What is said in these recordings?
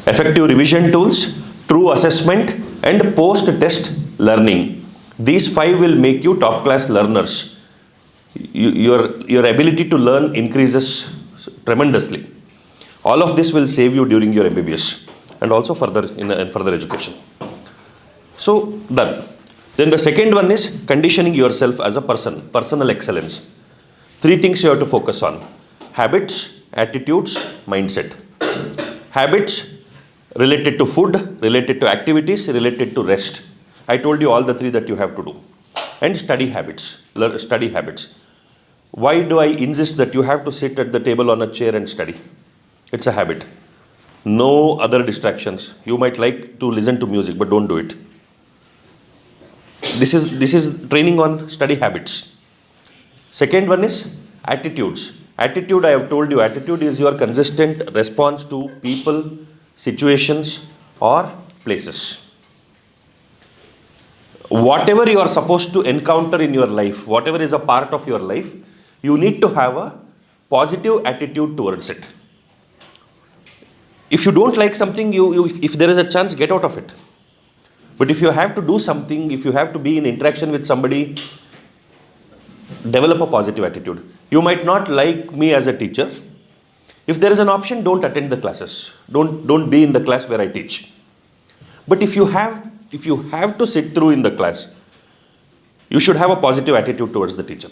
effective revision tools, true assessment, and post-test learning. These 5 will make you top-class learners. Your ability to learn increases tremendously. All of this will save you during your MBBS and also further in further education. So done. Then the second one is conditioning yourself as a person, personal excellence. 3 things you have to focus on: habits, attitudes, mindset. Habits related to food, related to activities, related to rest. I told you all the 3 that you have to do. And study habits, study habits. Why do I insist that you have to sit at the table on a chair and study? It's a habit. No other distractions. You might like to listen to music, but don't do it. This is training on study habits. Second one is attitudes. Attitude, I have told you, attitude is your consistent response to people, situations, or places. Whatever you are supposed to encounter in your life, whatever is a part of your life, you need to have a positive attitude towards it. If you don't like something, if there is a chance, get out of it. But if you have to do something, if you have to be in interaction with somebody, develop a positive attitude. You might not like me as a teacher. If there is an option, don't attend the classes. Don't be in the class where I teach. But if you have to sit through in the class, you should have a positive attitude towards the teacher.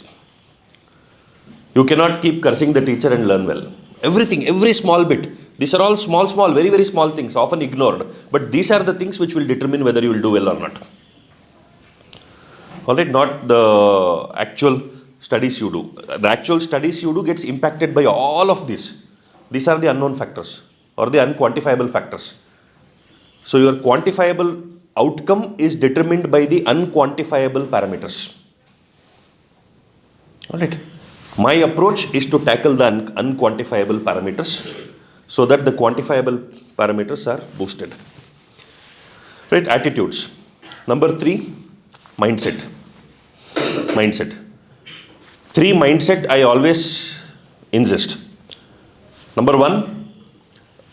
You cannot keep cursing the teacher and learn well. Everything, every small bit. These are all small, very, very small things, often ignored. But these are the things which will determine whether you will do well or not. Alright, not the actual studies you do. The actual studies you do gets impacted by all of this. These are the unknown factors or the unquantifiable factors. So your quantifiable outcome is determined by the unquantifiable parameters. Alright. My approach is to tackle the unquantifiable parameters so that the quantifiable parameters are boosted. Right, attitudes. Number 3, mindset. Mindset. 3 mindset I always insist. Number 1,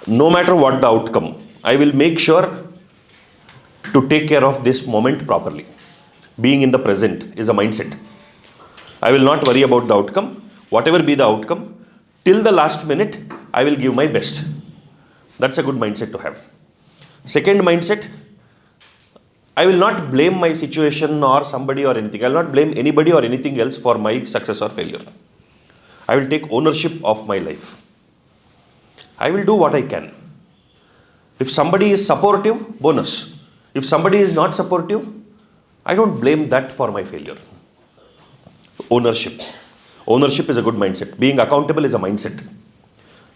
no matter what the outcome, I will make sure to take care of this moment properly. Being in the present is a mindset. I will not worry about the outcome. Whatever be the outcome, till the last minute, I will give my best. That's a good mindset to have. Second mindset, I will not blame my situation or somebody or anything. I will not blame anybody or anything else for my success or failure. I will take ownership of my life. I will do what I can. If somebody is supportive, bonus. If somebody is not supportive, I don't blame that for my failure. Ownership. Ownership is a good mindset. Being accountable is a mindset.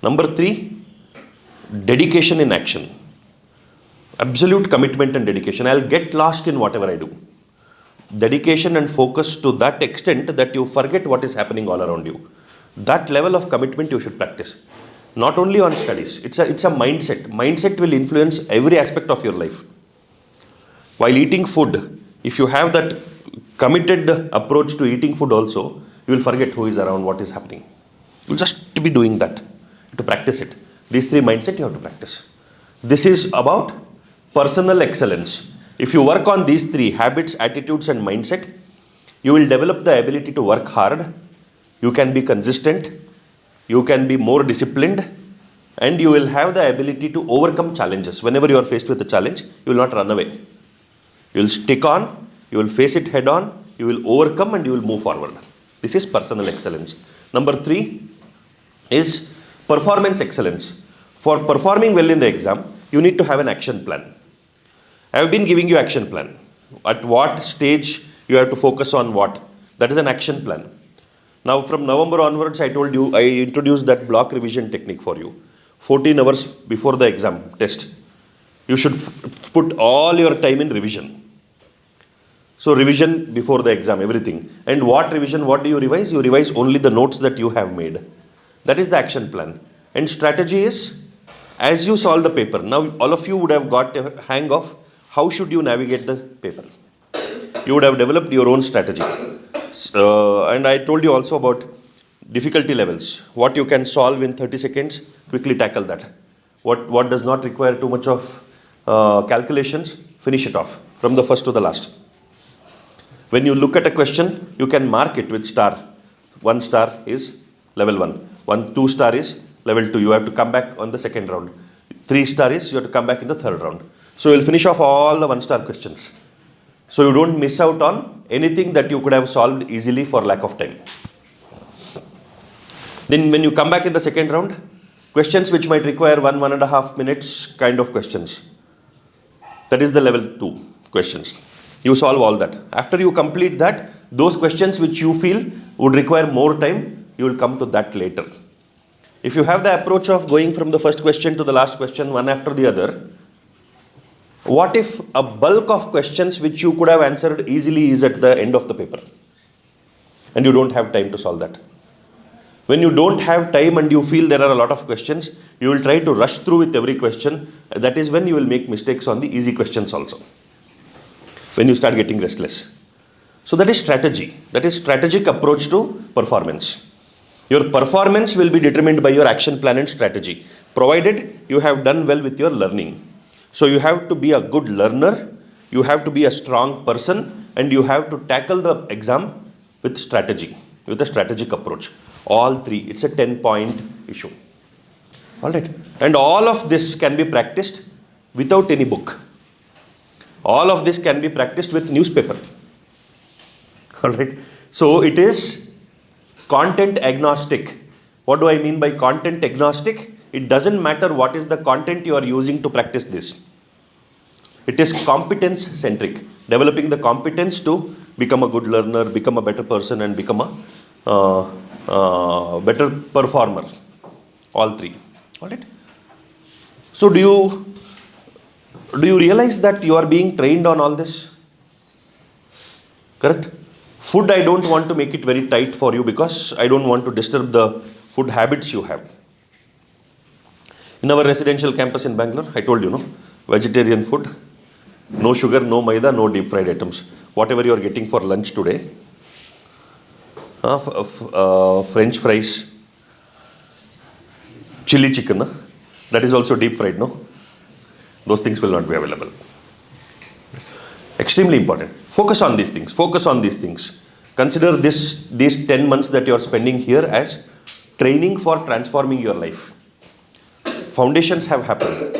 Number 3, dedication in action. Absolute commitment and dedication. I'll get lost in whatever I do. Dedication and focus to that extent that you forget what is happening all around you. That level of commitment you should practice. Not only on studies. It's a mindset. Mindset will influence every aspect of your life. While eating food, if you have that committed approach to eating food also, you will forget who is around, what is happening. You'll just be doing that. To practice it. These 3 mindset you have to practice. This is about personal excellence. If you work on these 3 habits, attitudes and mindset, you will develop the ability to work hard. You can be consistent. You can be more disciplined. And you will have the ability to overcome challenges. Whenever you are faced with a challenge, you will not run away. You will stick on. You will face it head on. You will overcome and you will move forward. This is personal excellence. Number 3 is performance excellence. For performing well in the exam, you need to have an action plan. I have been giving you action plan. At what stage you have to focus on what. That is an action plan. Now from November onwards, I told you, I introduced that block revision technique for you. 14 hours before the exam test. You should put all your time in revision. So revision before the exam, everything. And what revision, what do you revise? You revise only the notes that you have made. That is the action plan. And strategy is, as you solve the paper, now all of you would have got a hang of how should you navigate the paper. You would have developed your own strategy. And I told you also about difficulty levels. What you can solve in 30 seconds, quickly tackle that. what does not require too much of calculations, finish it off from the first to the last. When you look at a question, you can mark it with star. 1 star is level 1. 2 star is level 2. You have to come back on the second round. 3 star is you have to come back in the third round. So you'll finish off all the 1 star questions. So you don't miss out on anything that you could have solved easily for lack of time. Then when you come back in the second round, questions which might require 1.5 minutes kind of questions. That is the level 2 questions. You solve all that. After you complete that, those questions which you feel would require more time, you will come to that later. If you have the approach of going from the first question to the last question, one after the other, what if a bulk of questions which you could have answered easily is at the end of the paper and you don't have time to solve that? When you don't have time and you feel there are a lot of questions, you will try to rush through with every question. That is when you will make mistakes on the easy questions also. When you start getting restless. So that is strategy. That is strategic approach to performance. Your performance will be determined by your action plan and strategy, provided you have done well with your learning. So you have to be a good learner, you have to be a strong person, and you have to tackle the exam with strategy, with a strategic approach. All three. It's a 10-point issue. All right. And all of this can be practiced without any book. All of this can be practiced with newspaper. All right. So it is content agnostic. What do I mean by content agnostic? It doesn't matter what is the content you are using to practice this. It is competence centric. Developing the competence to become a good learner, become a better person, and become a better performer. All three. All right. So do you realize that you are being trained on all this? Correct? Food, I don't want to make it very tight for you because I don't want to disturb the food habits you have. In our residential campus in Bangalore, I told you, no, vegetarian food, no sugar, no maida, no deep fried items. Whatever you are getting for lunch today, French fries, chili chicken, that is also deep fried, no? Those things will not be available. Extremely important. Focus on these things. Focus on these things. Consider these 10 months that you are spending here as training for transforming your life. Foundations have happened.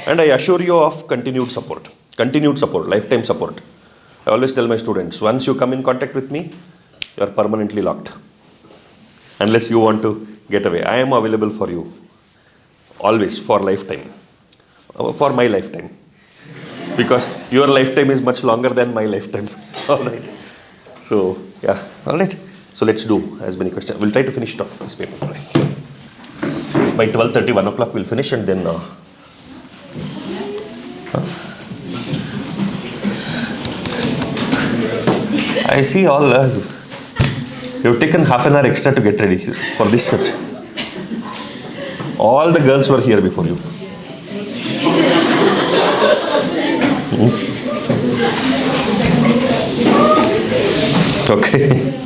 And I assure you of continued support, lifetime support. I always tell my students, once you come in contact with me, you are permanently locked. Unless you want to get away. I am available for you. Always, for lifetime. For my lifetime. Because your lifetime is much longer than my lifetime. All right. So, yeah. All right. So, let's do as many questions. We'll try to finish it off this paper. By 12:30, 1 o'clock, we'll finish and then... I see all... you've taken half an hour extra to get ready for this search. All the girls were here before you. Okay.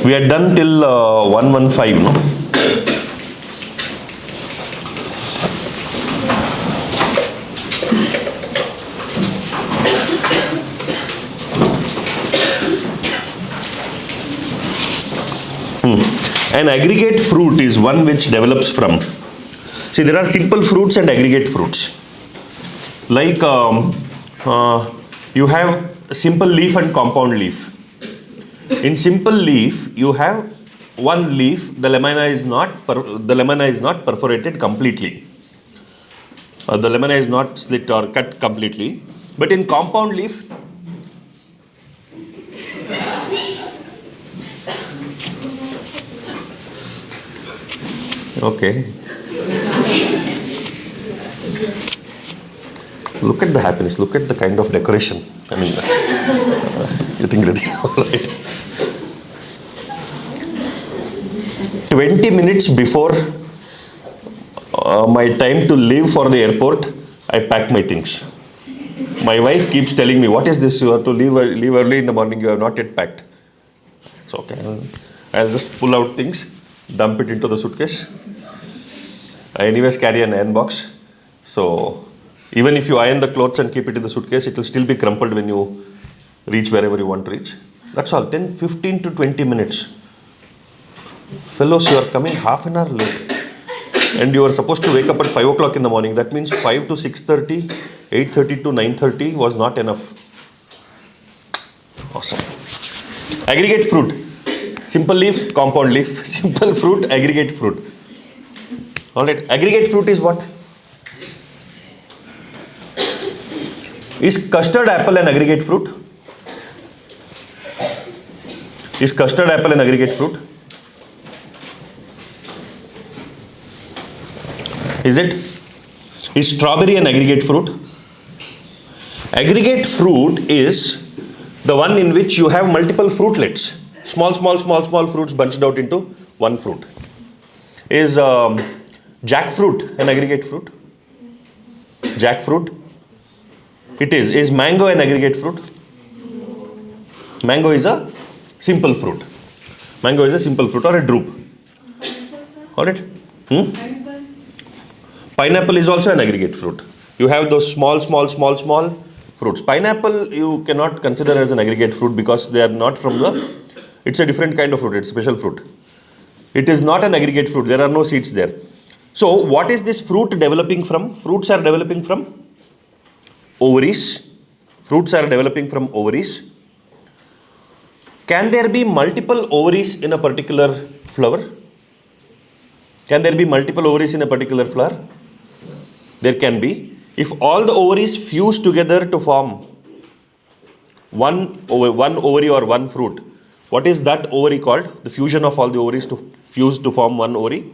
We are done till 1:15, no? An aggregate fruit is one which develops from. See, there are simple fruits and aggregate fruits. Like you have simple leaf and compound leaf. In simple leaf, you have one leaf. The lamina is not perforated completely. The lamina is not slit or cut completely. But in compound leaf, okay. Look at the happiness. Look at the kind of decoration. I mean, getting ready. All right. 20 minutes before my time to leave for the airport, I pack my things. My wife keeps telling me, "What is this? You have to leave early in the morning. You have not yet packed." It's okay. I'll just pull out things, dump it into the suitcase. I anyways carry an iron box, so even if you iron the clothes and keep it in the suitcase, it will still be crumpled when you reach wherever you want to reach. That's all. 10, 15 to 20 minutes. Fellows, you are coming half an hour late. And you are supposed to wake up at 5 o'clock in the morning. That means 5 to 6:30, 8:30 to 9:30 was not enough. Awesome. Aggregate fruit. Simple leaf, compound leaf. Simple fruit, aggregate fruit. Alright, aggregate fruit is what? Is custard apple an aggregate fruit? Is custard apple an aggregate fruit? Is it? Is strawberry an aggregate fruit? Aggregate fruit is the one in which you have multiple fruitlets. Small fruits bunched out into one fruit. Is jackfruit an aggregate fruit? Jackfruit? It is. Is mango an aggregate fruit? Mango is a simple fruit. Mango is a simple fruit or a drupe. Alright? Pineapple is also an aggregate fruit. You have those small fruits. Pineapple you cannot consider as an aggregate fruit because they are not from it's a different kind of fruit. It's a special fruit. It is not an aggregate fruit. There are no seeds there. So what is this fruit developing from? Fruits are developing from ovaries. Fruits are developing from ovaries. Can there be multiple ovaries in a particular flower? Can there be multiple ovaries in a particular flower? There can be. If all the ovaries fuse together to form one ovary or one fruit, what is that ovary called? The fusion of all the ovaries to fuse to form one ovary?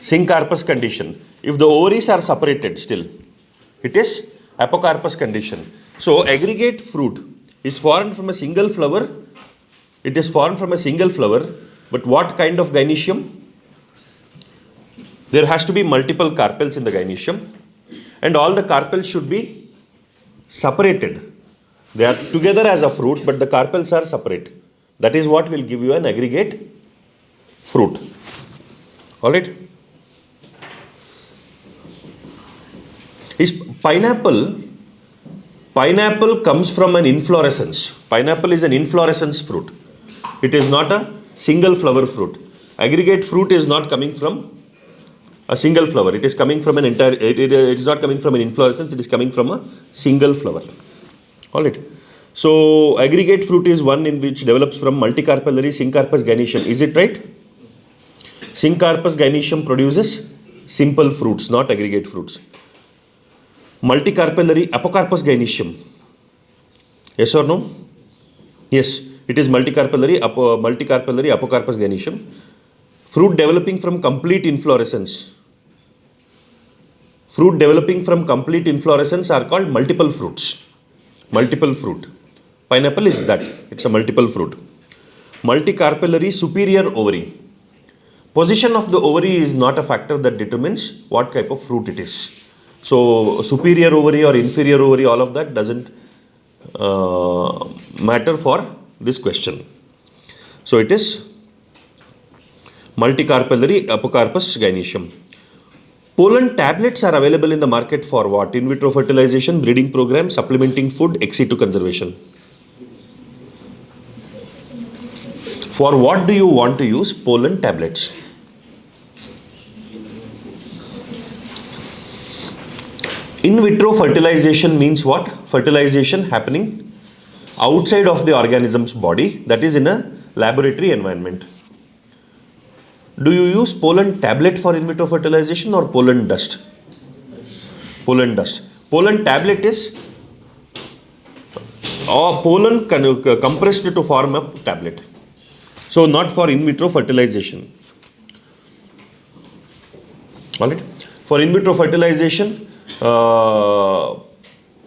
Syncarpous condition. If the ovaries are separated still, it is apocarpous condition. So aggregate fruit is formed from a single flower. It is formed from a single flower, but what kind of gynoecium? There has to be multiple carpels in the gynoecium, and all the carpels should be separated. They are together as a fruit, but the carpels are separate. That is what will give you an aggregate fruit. Alright? Is pineapple comes from an inflorescence. Pineapple is an inflorescence fruit. It is not a single flower fruit. Aggregate fruit is not coming from a single flower. It is coming from it is not coming from an inflorescence. It is coming from a single flower. Alright. So aggregate fruit is one in which develops from multicarpellary syncarpous gynoecium. Is it right? Syncarpous gynoecium produces simple fruits, not aggregate fruits. Multicarpellary apocarpous gynoecium. Yes or no? Yes, it is multicarpellary apocarpous gynoecium. Fruit developing from complete inflorescence. Fruit developing from complete inflorescence are called multiple fruits. Multiple fruit. Pineapple is that. It's a multiple fruit. Multicarpellary superior ovary. Position of the ovary is not a factor that determines what type of fruit it is. So superior ovary or inferior ovary, all of that doesn't matter for this question. So it is multicarpellary apocarpous gynoecium. Pollen tablets are available in the market for what? In vitro fertilization, breeding program, supplementing food, ex situ conservation. For what do you want to use pollen tablets? In vitro fertilization means what? Fertilization happening outside of the organism's body, that is in a laboratory environment. Do you use pollen tablet for in vitro fertilization or pollen dust? Pollen dust. Pollen tablet is pollen compressed to form a tablet. So not for in vitro fertilization. Alright. For in vitro fertilization,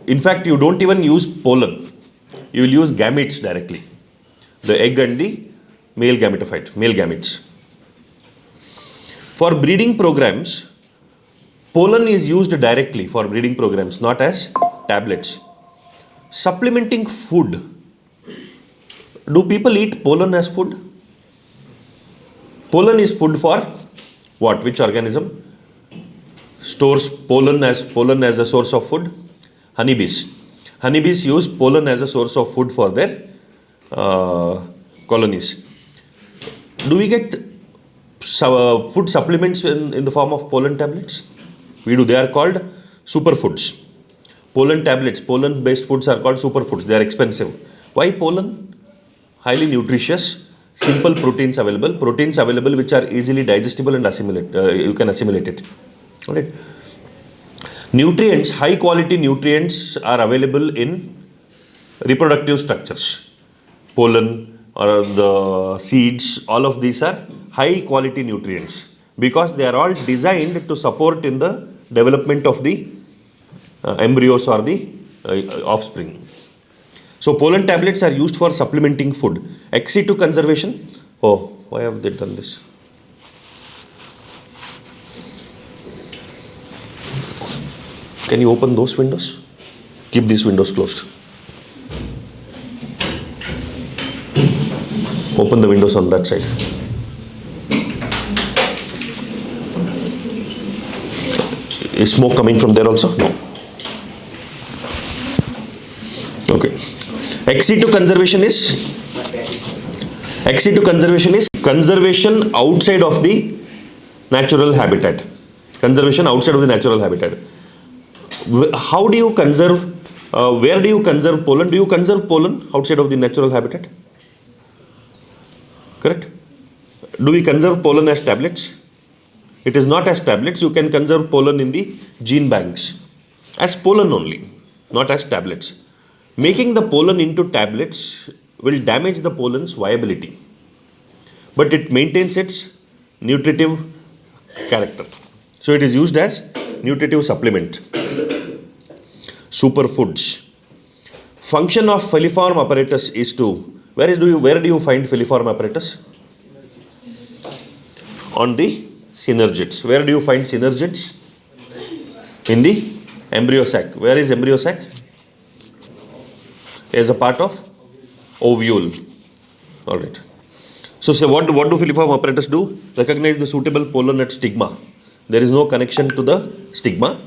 in fact, you don't even use pollen. You will use gametes directly. The egg and the male gametophyte, male gametes. For breeding programs, pollen is used directly for breeding programs, not as tablets. Supplementing food. Do people eat pollen as food? Pollen is food for what? Which organism stores pollen as a source of food? Honeybees. Honeybees use pollen as a source of food for their colonies. Do we get food supplements in the form of pollen tablets? We do. They are called superfoods. Pollen tablets, pollen based foods are called superfoods. They are expensive. Why pollen? Highly nutritious, simple proteins available which are easily digestible and you can assimilate it. Alright. Nutrients, high quality nutrients are available in reproductive structures. Pollen or the seeds, all of these are high quality nutrients because they are all designed to support in the development of the embryos or the offspring. So pollen tablets are used for supplementing food. Ex situ conservation. Oh, why have they done this? Can you open those windows? Keep these windows closed. Open the windows on that side. Is smoke coming from there also? No. Okay. Ex situ conservation is conservation outside of the natural habitat. Conservation outside of the natural habitat. How do you conserve? Where do you conserve pollen? Do you conserve pollen outside of the natural habitat? Correct? Do we conserve pollen as tablets? It is not as tablets. You can conserve pollen in the gene banks as pollen only, not as tablets. Making the pollen into tablets will damage the pollen's viability, but it maintains its nutritive character. So it is used as nutritive supplement. Superfoods. Function of filiform apparatus is to, where do you find filiform apparatus? On the synergids. Where do you find synergids? In the embryo sac. Where is embryo sac? As a part of ovule. Alright. So say what do filiform apparatus do? Recognize the suitable pollen at stigma. There is no connection to the stigma.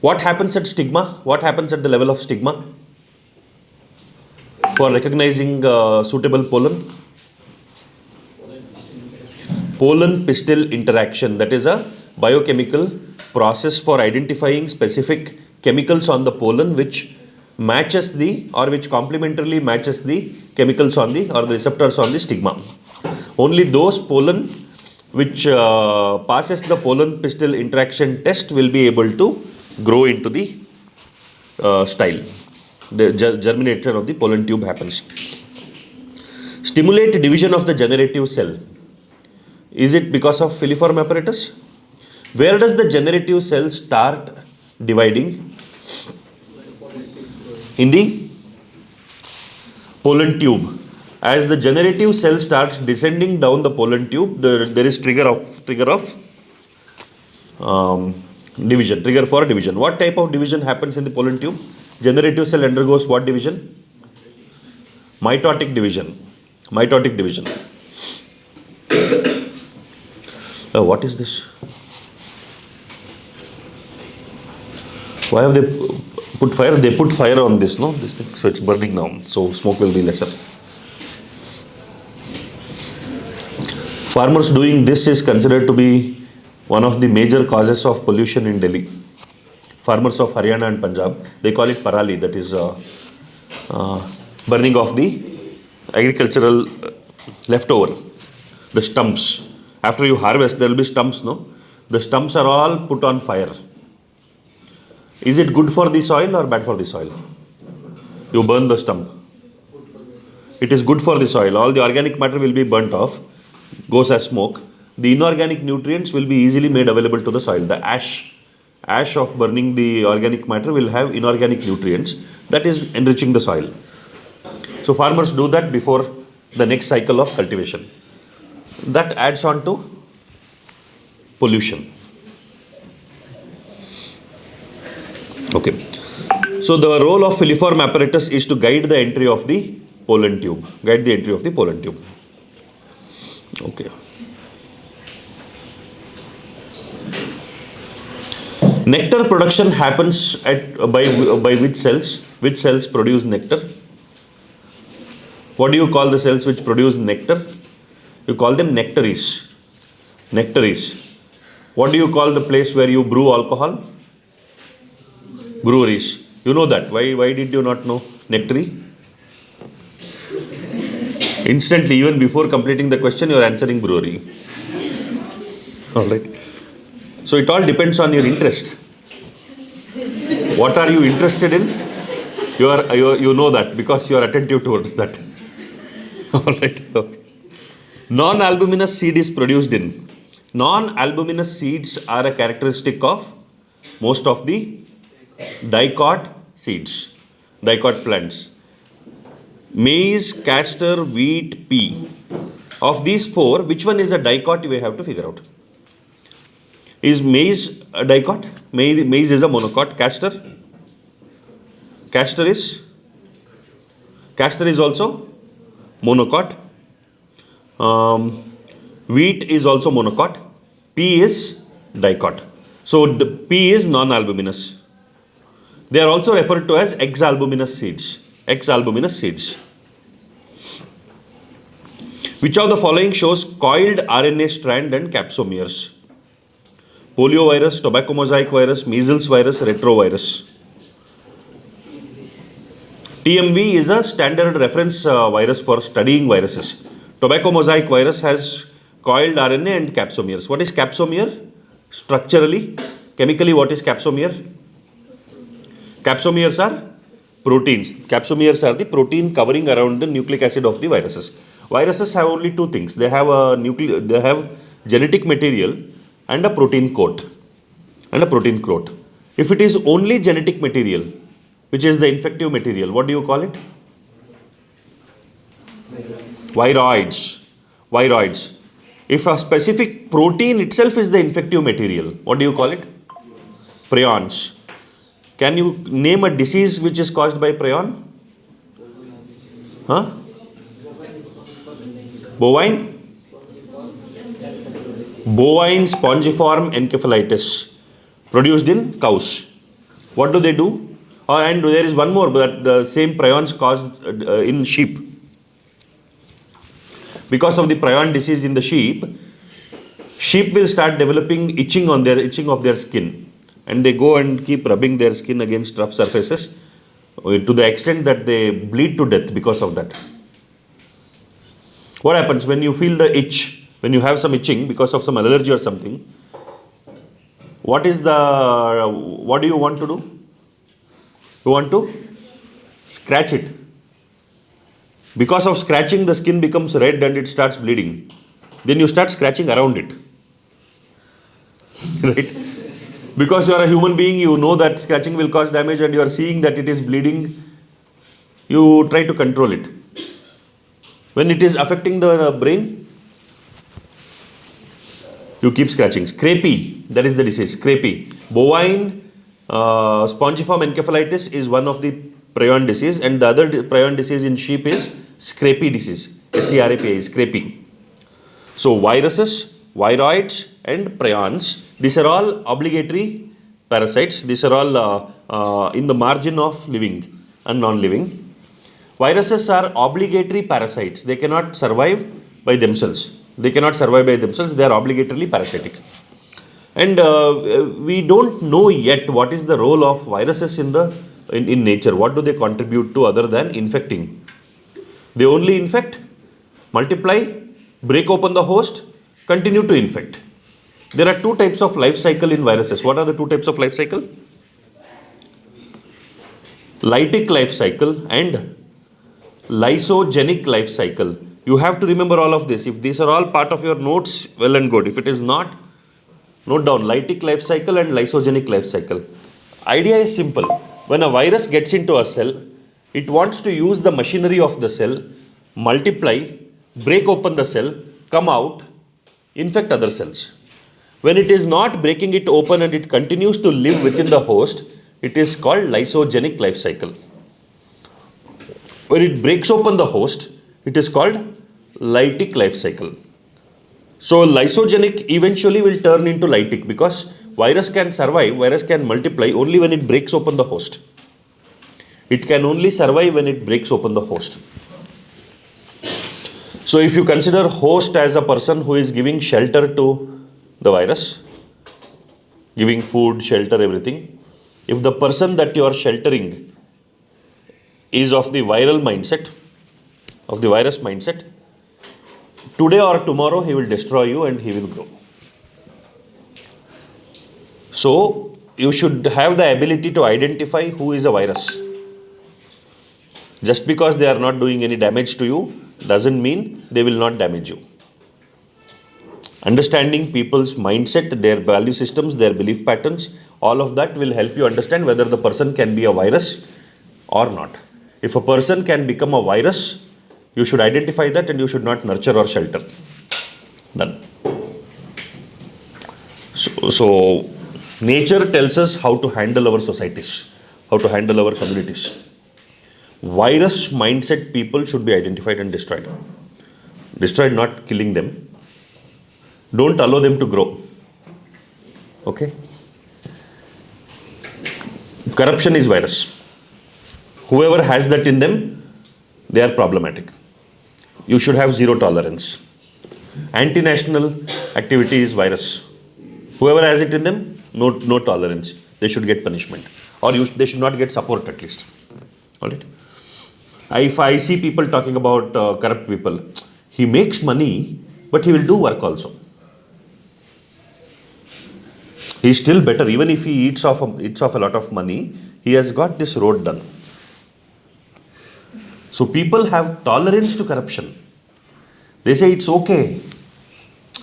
What happens at stigma? What happens at the level of stigma? For recognizing suitable pollen? Pollen pistil interaction. That is a biochemical process for identifying specific chemicals on the pollen which matches the or which complementarily matches the chemicals on the or the receptors on the stigma. Only those pollen which passes the pollen pistil interaction test will be able to grow into the style. The germination of the pollen tube happens. Stimulate division of the generative cell. Is it because of filiform apparatus? Where does the generative cell start dividing? In the pollen tube. As the generative cell starts descending down the pollen tube, there is trigger for division. What type of division happens in the pollen tube? Generative cell undergoes what division? Mitotic division. What is this? Why have they put fire? They put fire on this, no? This thing. So it's burning now. So smoke will be lesser. Farmers doing this is considered to be one of the major causes of pollution in Delhi. farmers of Haryana and Punjab, they call it parali, that is burning of the agricultural leftover, the stumps. After you harvest, there will be stumps, no? The stumps are all put on fire. Is it good for the soil or bad for the soil? You burn the stump. It is good for the soil. All the organic matter will be burnt off, goes as smoke. The inorganic nutrients will be easily made available to the soil. The ash of burning the organic matter will have inorganic nutrients that is enriching the soil. So farmers do that before the next cycle of cultivation. That adds on to pollution. Okay. So the role of filiform apparatus is to guide the entry of the pollen tube. Guide the entry of the pollen tube. Okay. Nectar production happens by which cells? Which cells produce nectar? What do you call the cells which produce nectar? You call them nectaries. Nectaries. What do you call the place where you brew alcohol? Breweries. You know that. Why did you not know nectary? Instantly, even before completing the question, you are answering brewery. Alright. So it all depends on your interest. What are you interested in? You know that because you are attentive towards that. Alright. Okay. Non-albuminous seed is produced in. Non-albuminous seeds are a characteristic of most of the dicot seeds, dicot plants. Maize, castor, wheat, pea. Of these four, which one is a dicot? We have to figure out. Is maize a dicot? Maize is a monocot. Castor is also monocot. Wheat is also monocot. Pea is dicot. So the pea is non-albuminous. They are also referred to as exalbuminous seeds. Exalbuminous seeds. Which of the following shows coiled RNA strand and capsomeres? Poliovirus, tobacco mosaic virus, measles virus, retrovirus. TMV is a standard reference virus for studying viruses. Tobacco mosaic virus has coiled RNA and capsomeres. What is capsomere? Structurally, chemically, what is capsomere? Capsomeres are proteins. Capsomeres are the protein covering around the nucleic acid of the viruses. Viruses have only two things. They have they have genetic material and a protein coat. If it is only genetic material, which is the infective material, what do you call it? Viroids. If a specific protein itself is the infective material, what do you call it? Prions. Can you name a disease which is caused by prion? Huh? Bovine spongiform encephalitis produced in cows. What do they do? And there is one more, but the same prions caused in sheep. Because of the prion disease in the sheep will start developing itching of their skin, and they go and keep rubbing their skin against rough surfaces to the extent that they bleed to death because of that. What happens when you feel the itch, when you have some itching because of some allergy or something? What do you want to do? You want to scratch it. Because of scratching, the skin becomes red and it starts bleeding. Then you start scratching around it. Right? Because you are a human being, you know that scratching will cause damage and you are seeing that it is bleeding. You try to control it. When it is affecting the brain, you keep scratching. Scrapie, that is the disease. Scrapie. Bovine spongiform encephalitis is one of the prion disease, and the other prion disease in sheep is scrapie disease. SCRAPI, scrapie. So viruses, viroids and prions, these are all obligatory parasites. These are all in the margin of living and non-living. Viruses are obligatory parasites. They cannot survive by themselves. They are obligatorily parasitic. And we don't know yet what is the role of viruses in nature. What do they contribute to other than infecting? They only infect, multiply, break open the host, continue to infect. There are two types of life cycle in viruses. What are the two types of life cycle? Lytic life cycle and lysogenic life cycle. You have to remember all of this. If these are all part of your notes, well and good. If it is not, note down lytic life cycle and lysogenic life cycle. Idea is simple. When a virus gets into a cell, it wants to use the machinery of the cell, multiply, break open the cell, come out, infect other cells. When it is not breaking it open and it continues to live within the host, it is called lysogenic life cycle. When it breaks open the host, it is called lytic life cycle. So lysogenic eventually will turn into lytic because virus can survive, virus can multiply only when it breaks open the host. It can only survive when it breaks open the host. So if you consider host as a person who is giving shelter to the virus, giving food, shelter, everything, if the person that you are sheltering is of the viral mindset, of the virus mindset, today or tomorrow he will destroy you and he will grow. So you should have the ability to identify who is a virus. Just because they are not doing any damage to you doesn't mean they will not damage you. Understanding people's mindset, their value systems, their belief patterns, all of that will help you understand whether the person can be a virus or not. If a person can become a virus, you should identify that and you should not nurture or shelter. Done. So nature tells us how to handle our societies, how to handle our communities. Virus mindset people should be identified and destroyed. Destroyed, not killing them. Don't allow them to grow. Okay? Corruption is virus. Whoever has that in them, they are problematic. You should have zero tolerance. Anti-national activity is virus. Whoever has it in them, no tolerance. They should get punishment. Or they should not get support at least. Alright? If I see people talking about corrupt people, he makes money, but he will do work also. He is still better. Even if he eats off a lot of money, he has got this road done. So people have tolerance to corruption. They say it's okay.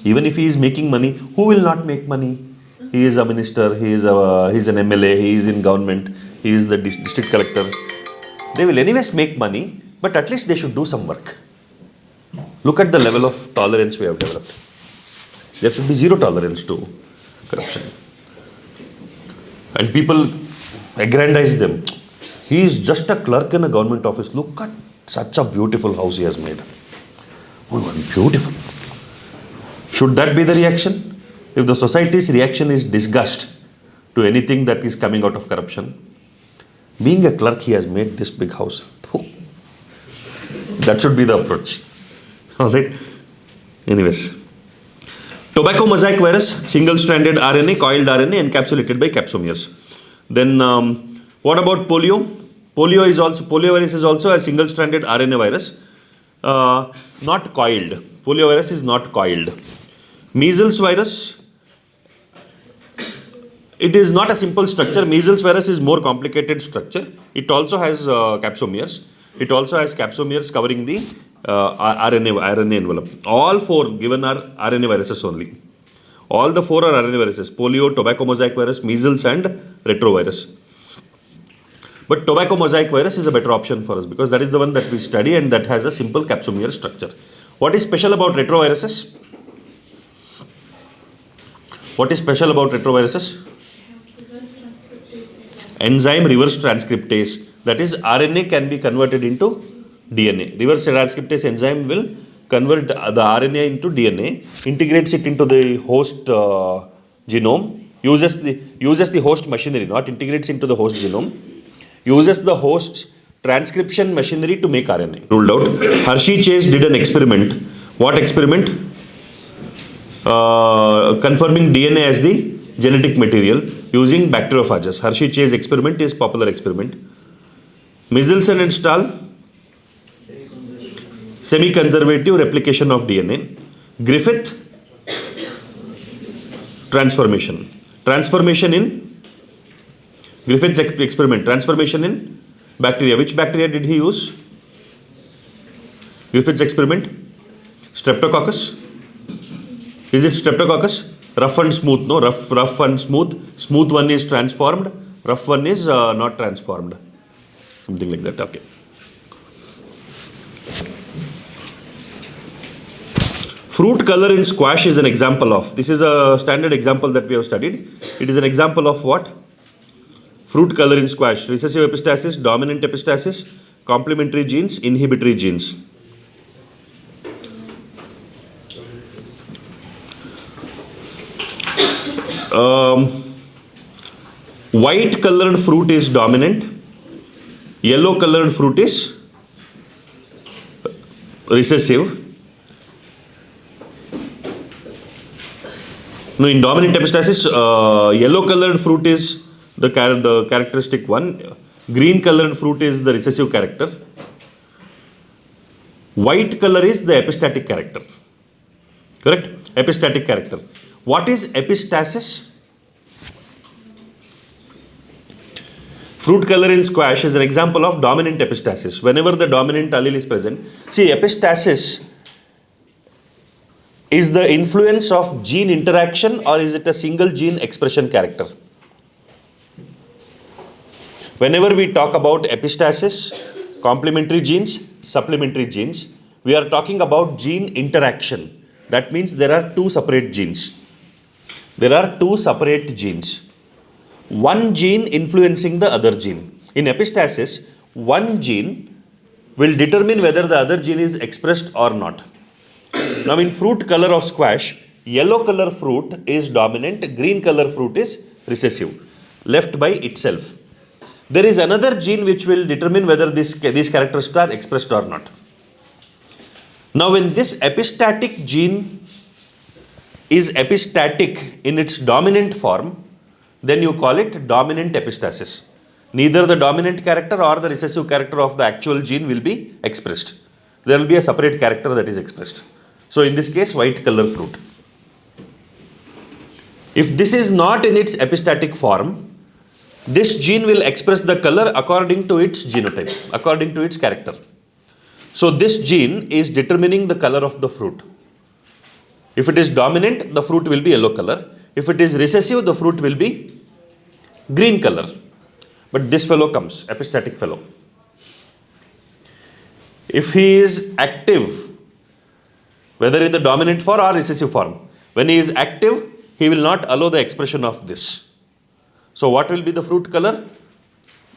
Even if he is making money, who will not make money? He is a minister, he is an MLA, he is in government, he is the district collector. They will anyways make money, but at least they should do some work. Look at the level of tolerance we have developed. There should be zero tolerance to corruption. And people aggrandize them. He is just a clerk in a government office. Look at such a beautiful house he has made. Oh, beautiful. Should that be the reaction? If the society's reaction is disgust to anything that is coming out of corruption, being a clerk, he has made this big house. That should be the approach. Alright. Anyways. Tobacco mosaic virus, single-stranded RNA, coiled RNA, encapsulated by capsomeres. Then, what about polio? Polio virus is also a single-stranded RNA virus, not coiled. Polio virus is not coiled. Measles virus, it is not a simple structure. Measles virus is more complicated structure. It also has capsomeres. It also has capsomeres covering the RNA envelope. All four given are RNA viruses only. All the four are RNA viruses: polio, tobacco mosaic virus, measles, and retrovirus. But tobacco mosaic virus is a better option for us because that is the one that we study and that has a simple capsomere structure. What is special about retroviruses? What is special about retroviruses? Enzyme reverse transcriptase. That is, RNA can be converted into DNA. Reverse transcriptase enzyme will convert the RNA into DNA, integrates it into the host genome, uses the host machinery, not integrates into the host genome, uses the host's transcription machinery to make RNA. Ruled out. Hershey Chase did an experiment. What experiment? Confirming DNA as the genetic material using bacteriophages. Hershey Chase experiment is popular experiment. Michelson and Stahl, semi-conservative replication of DNA. Griffith, transformation. Transformation in Griffith's experiment. Transformation in bacteria. Which bacteria did he use? Griffith's experiment. Streptococcus. Is it Streptococcus? Rough and smooth. No, rough and smooth. Smooth one is transformed. Rough one is not transformed. Something like that. Okay. Fruit color in squash is an example of. This is a standard example that we have studied. It is an example of what? Fruit color in squash. Recessive epistasis, dominant epistasis, complementary genes, inhibitory genes. White colored fruit is dominant. Yellow colored fruit is recessive. No, in dominant epistasis, yellow colored fruit is the characteristic one. Green colored fruit is the recessive character. White color is the epistatic character. Correct? Epistatic character. What is epistasis? Fruit color in squash is an example of dominant epistasis. Whenever the dominant allele is present, see, epistasis is the influence of gene interaction, or is it a single gene expression character? Whenever we talk about epistasis, complementary genes, supplementary genes, we are talking about gene interaction. That means there are two separate genes. There are two separate genes. One gene influencing the other gene. In epistasis, one gene will determine whether the other gene is expressed or not. Now in fruit color of squash, yellow color fruit is dominant, green color fruit is recessive, left by itself. There is another gene which will determine whether these characteristics are expressed or not. Now when this epistatic gene is epistatic in its dominant form, then you call it dominant epistasis. Neither the dominant character or the recessive character of the actual gene will be expressed. There will be a separate character that is expressed. So in this case, white color fruit. If this is not in its epistatic form, this gene will express the color according to its genotype, according to its character. So this gene is determining the color of the fruit. If it is dominant, the fruit will be yellow color. If it is recessive, the fruit will be green color. But this fellow comes, epistatic fellow. If he is active, whether in the dominant form or recessive form, when he is active, he will not allow the expression of this. So what will be the fruit color?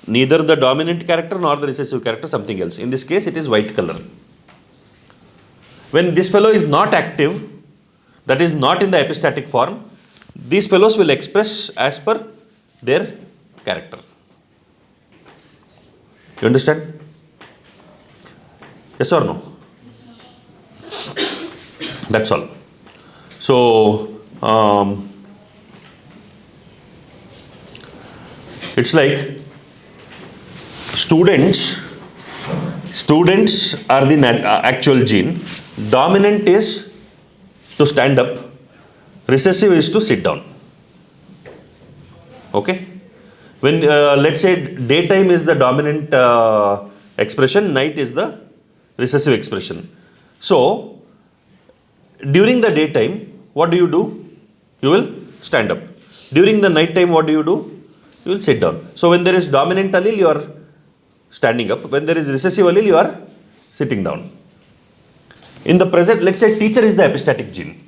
Neither the dominant character nor the recessive character, something else. In this case, it is white color. When this fellow is not active, that is not in the epistatic form, these fellows will express as per their character. You understand? Yes or no? That's all. So, it's like students are the actual gene. Dominant is to stand up. Recessive is to sit down. Okay? When let's say daytime is the dominant expression, night is the recessive expression. So during the daytime, what do? You will stand up. During the night time, what do? You will sit down. So when there is dominant allele, you are standing up. When there is recessive allele, you are sitting down. In the present, let's say teacher is the epistatic gene.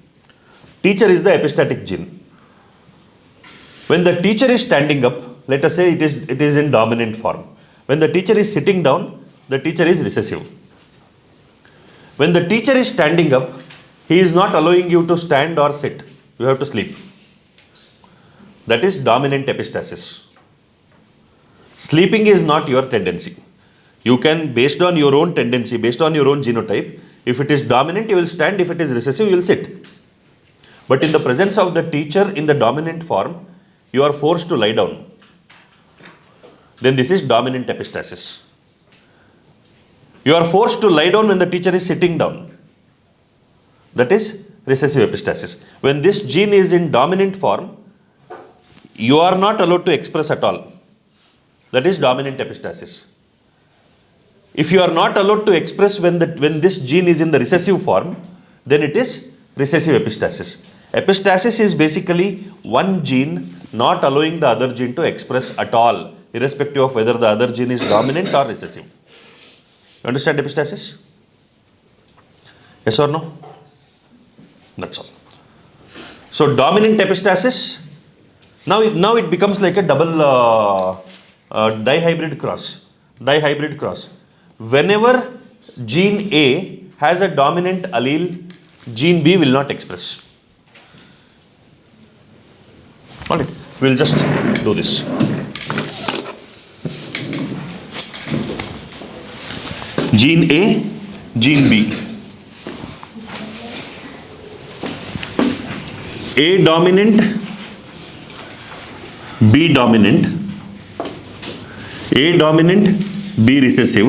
Teacher is the epistatic gene. When the teacher is standing up, let us say it is in dominant form. When the teacher is sitting down, the teacher is recessive. When the teacher is standing up, he is not allowing you to stand or sit. You have to sleep. That is dominant epistasis. Sleeping is not your tendency. You can, based on your own tendency, based on your own genotype, if it is dominant, you will stand. If it is recessive, you will sit. But in the presence of the teacher in the dominant form, you are forced to lie down. Then this is dominant epistasis. You are forced to lie down when the teacher is sitting down. That is recessive epistasis. When this gene is in dominant form, you are not allowed to express at all. That is dominant epistasis. If you are not allowed to express when this gene is in the recessive form, then it is recessive epistasis. Epistasis is basically one gene not allowing the other gene to express at all, irrespective of whether the other gene is dominant or recessive. You understand epistasis? Yes or no? That's all. So dominant epistasis, now it becomes like a double dihybrid cross. Dihybrid cross. Whenever gene A has a dominant allele, gene B will not express. Alright, we'll just do this. Gene A, gene B. A dominant, B dominant, A dominant, B recessive,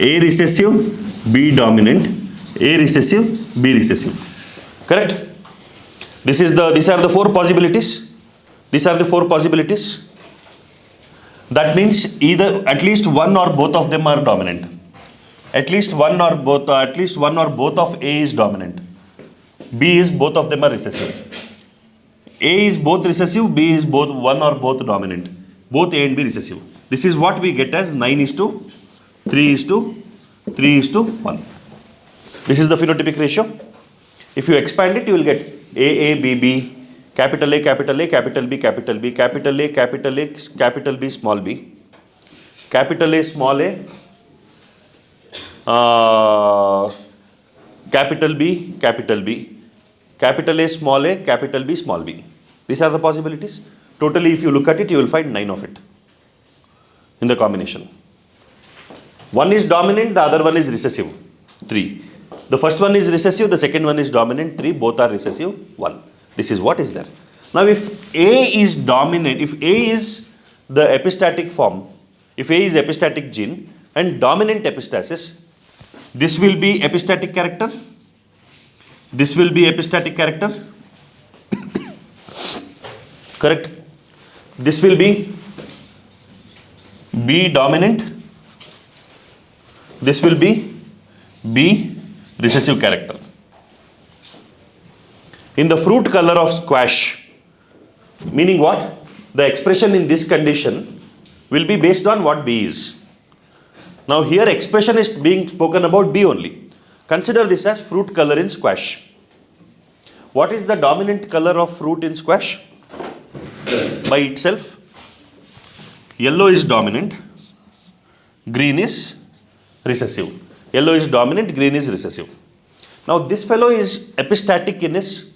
A recessive, B dominant, A recessive, B recessive. Correct? These are the four possibilities. These are the four possibilities. That means either at least one or both of them are dominant. At least one or both of A is dominant. B is both of them are recessive. A is both recessive, B is both one or both dominant. Both A and B recessive. This is what we get as 9:3:3:1. This is the phenotypic ratio. If you expand it, you will get A, B, B, capital A, capital A, capital B, capital B, capital A, capital A, capital B, small b, capital A, small a, capital B, capital B, capital A, small a, capital B, small b. These are the possibilities. Totally, if you look at it, you will find 9 of it in the combination. One is dominant, the other one is recessive, 3. The first one is recessive, the second one is dominant, 3. Both are recessive, 1. This is what is there. Now, if A is dominant, if A is the epistatic form, if A is epistatic gene and dominant epistasis, this will be epistatic character. This will be epistatic character. Correct? This will be B dominant. This will be B recessive character. In the fruit color of squash, meaning what? The expression in this condition will be based on what B is. Now here expression is being spoken about B only. Consider this as fruit color in squash. What is the dominant color of fruit in squash? By itself, yellow is dominant, green is recessive. Yellow is dominant, green is recessive. Now this fellow is epistatic in his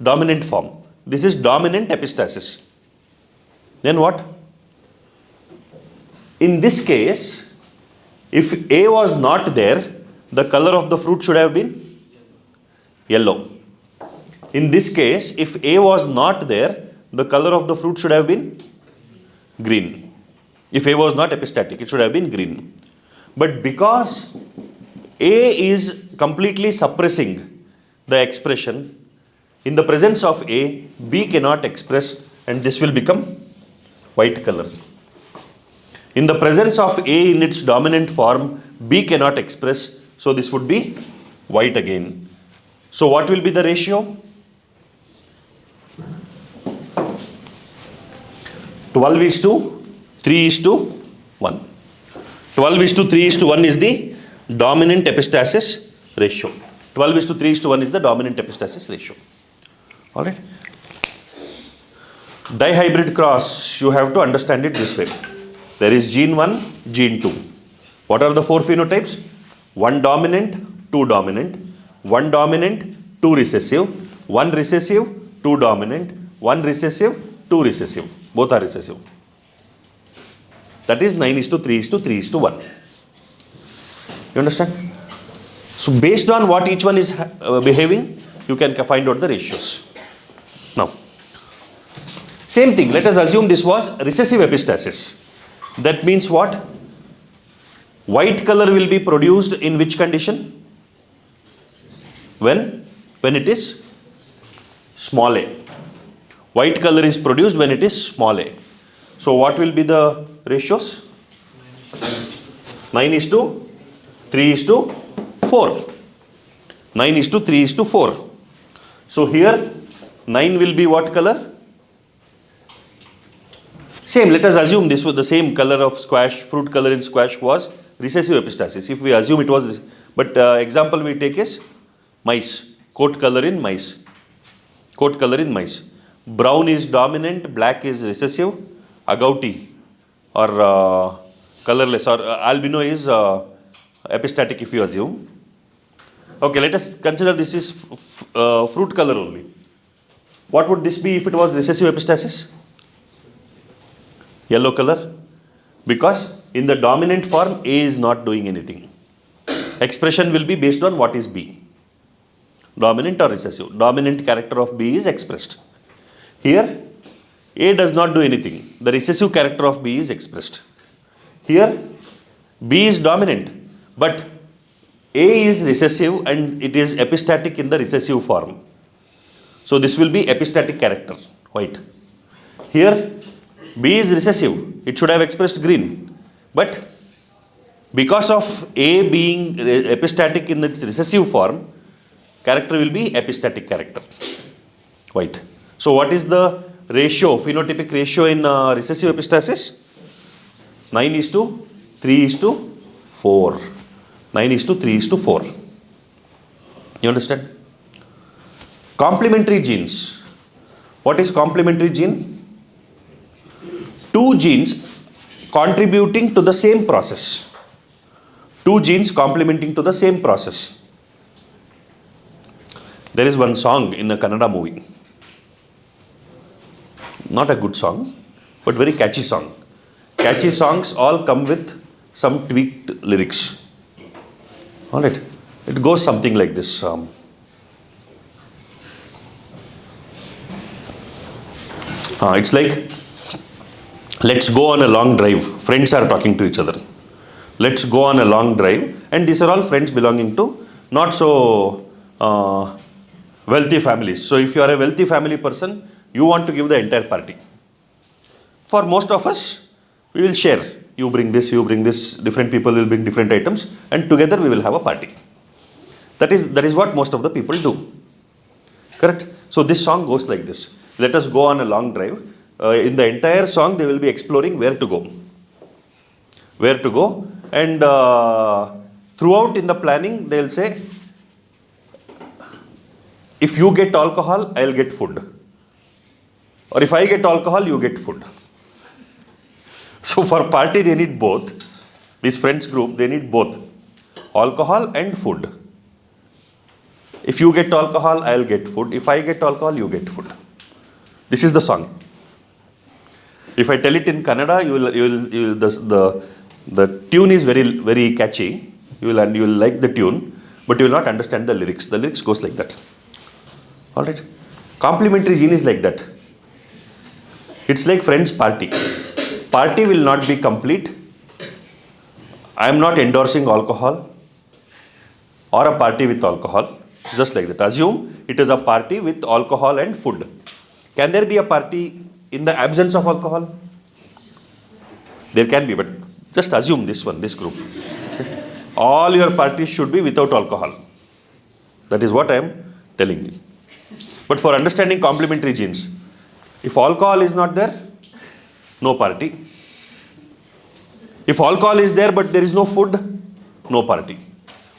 dominant form. This is dominant epistasis. Then what? In this case, if A was not there, the color of the fruit should have been yellow. In this case, if A was not there, the color of the fruit should have been green. If A was not epistatic, it should have been green. But because A is completely suppressing the expression, in the presence of A, B cannot express and this will become white color. In the presence of A in its dominant form, B cannot express, so this would be white again. So what will be the ratio? 12:3:1. 12:3:1 is the dominant epistasis ratio. 12:3:1 is the dominant epistasis ratio. Alright. Dihybrid cross, you have to understand it this way. There is gene 1, gene 2. What are the 4 phenotypes? 1 dominant, 2 dominant, 1 dominant, 2 recessive, 1 recessive, 2 dominant, 1 recessive, 2 recessive. Both are recessive. That is 9:3:3:1. You understand? So based on what each one is behaving, you can find out the ratios. Now, same thing, let us assume this was recessive epistasis. That means what? White color will be produced in which condition? When it is small a. White color is produced when it is small a. So what will be the ratios? 9:3:4. 9:3:4. So here 9 will be what color? Same, let us assume this was the same color of squash, fruit color in squash was recessive epistasis. If we assume it was, but example we take is mice, coat color in mice. Coat color in mice. Brown is dominant, black is recessive, agouti or colorless or albino is epistatic if you assume. Okay, let us consider this is fruit color only. What would this be if it was recessive epistasis? Yellow color, because in the dominant form A is not doing anything. Expression will be based on what is B, dominant or recessive. Dominant character of B is expressed. Here A does not do anything, the recessive character of B is expressed. Here B is dominant, but A is recessive and it is epistatic in the recessive form. So this will be epistatic character, white. Here B is recessive, it should have expressed green, but because of A being epistatic in its recessive form, character will be epistatic character, white. So what is the ratio, phenotypic ratio in recessive epistasis? 9:3:4. 9:3:4. You understand? Complementary genes. What is complementary gene? Two genes contributing to the same process. Two genes complementing to the same process. There is one song in a Kannada movie. Not a good song, but very catchy song. Catchy songs all come with some tweaked lyrics. Alright, it goes something like this. It's like, let's go on a long drive. Friends are talking to each other. Let's go on a long drive. And these are all friends belonging to not so wealthy families. So if you are a wealthy family person, you want to give the entire party. For most of us, we will share. You bring this, different people will bring different items, and together we will have a party. That is what most of the people do. Correct? So this song goes like this. Let us go on a long drive. In the entire song, they will be exploring where to go. Where to go. And throughout in the planning, they will say, if you get alcohol, I will get food. Or if I get alcohol, you get food. So for party, they need both. This friends group, they need both. Alcohol and food. If you get alcohol, I will get food. If I get alcohol, you get food. This is the song. If I tell it in Kannada, the tune is very, very catchy. You will like the tune, but you will not understand the lyrics. The lyrics goes like that. All right. Complementary gene is like that. It's like friends party. Party will not be complete. I am not endorsing alcohol or a party with alcohol. Just like that. Assume it is a party with alcohol and food. Can there be a party in the absence of alcohol? There can be, but just assume this group. Okay. All your parties should be without alcohol. That is what I am telling you. But for understanding complementary genes, if alcohol is not there, no party. If alcohol is there but there is no food, no party.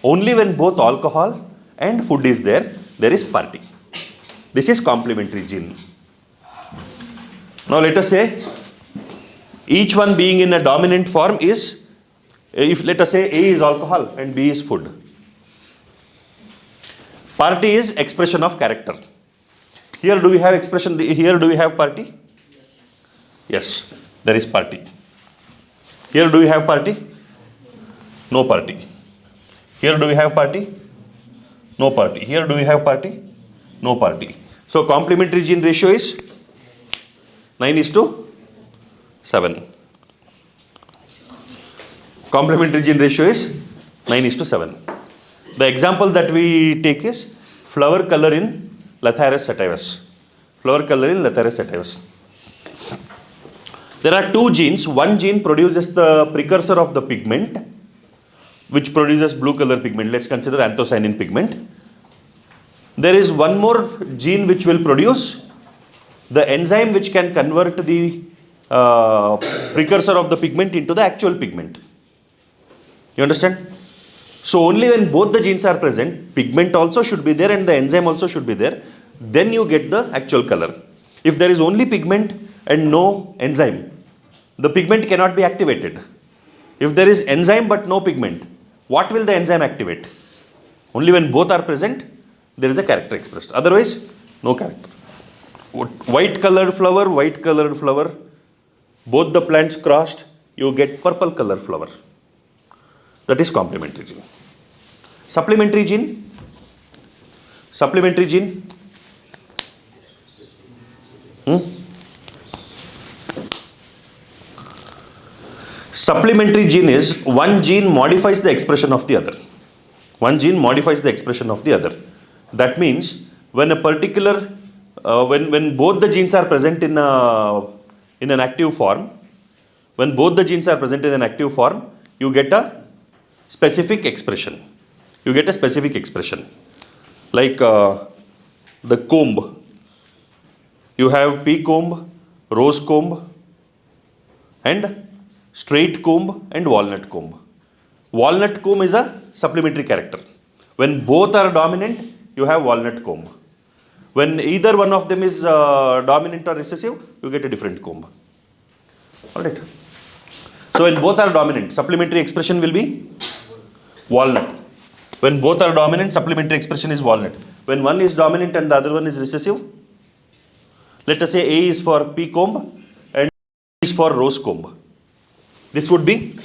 Only when both alcohol and food is there is party. This is complementary gene. Now let us say, each one being in a dominant form is, if let us say A is alcohol and B is food. Party is expression of character. Here do we have expression, here do we have party? Yes, there is party. Here do we have party? No party. Here do we have party? No party. Here do we have party? no party. So complementary gene ratio is 9:7. Complementary gene ratio is 9:7. The example that we take is flower color in Lathyrus sativus. Flower color in Lathyrus sativus. There are two genes. One gene produces the precursor of the pigment, which produces blue color pigment. Let's consider anthocyanin pigment. There is one more gene which will produce the enzyme which can convert the precursor of the pigment into the actual pigment. You understand? So only when both the genes are present, pigment also should be there and the enzyme also should be there, then you get the actual color. If there is only pigment and no enzyme, the pigment cannot be activated. If there is enzyme but no pigment, what will the enzyme activate? Only when both are present, there is a character expressed. Otherwise, no character. White colored flower, both the plants crossed, you get purple color flower. That is complementary gene. Supplementary gene. Supplementary gene. Supplementary gene is one gene modifies the expression of the other. One gene modifies the expression of the other. That means when a particular, when both the genes are present in an active form, you get a specific expression. You get a specific expression. Like the comb. You have pea comb, rose comb, and straight comb and walnut comb. Walnut comb is a supplementary character. When both are dominant, you have walnut comb. When either one of them is dominant or recessive, you get a different comb. Alright. So when both are dominant, supplementary expression will be walnut. When both are dominant, supplementary expression is walnut. When one is dominant and the other one is recessive, let us say A is for pea comb and B is for rose comb. This would be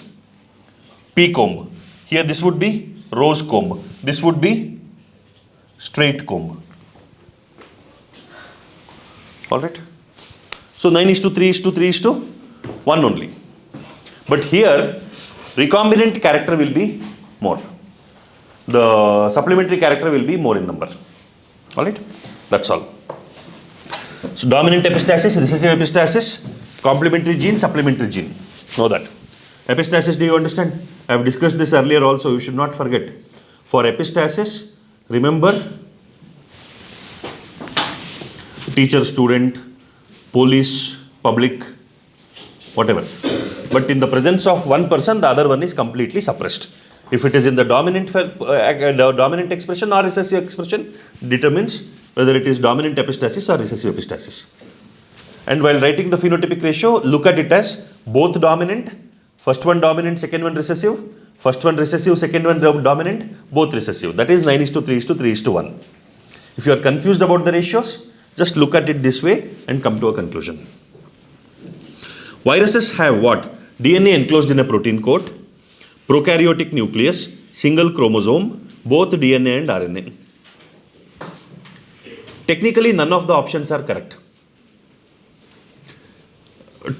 pea comb. Here this would be rose comb. This would be straight comb. Alright. So 9:3:3:1 only. But here recombinant character will be more. The supplementary character will be more in number. Alright. That's all. So dominant epistasis, recessive epistasis, complementary gene, supplementary gene. Know that. Epistasis, do you understand? I have discussed this earlier also, you should not forget. For epistasis, remember teacher, student, police, public, whatever. But in the presence of one person, the other one is completely suppressed. If it is in the dominant expression or recessive expression, determines whether it is dominant epistasis or recessive epistasis. And while writing the phenotypic ratio, look at it as both dominant, first one dominant, second one recessive, first one recessive, second one dominant, both recessive. That is 9:3:3:1. If you are confused about the ratios, just look at it this way and come to a conclusion. Viruses have what? DNA enclosed in a protein coat, prokaryotic nucleus, single chromosome, both DNA and RNA. Technically, none of the options are correct.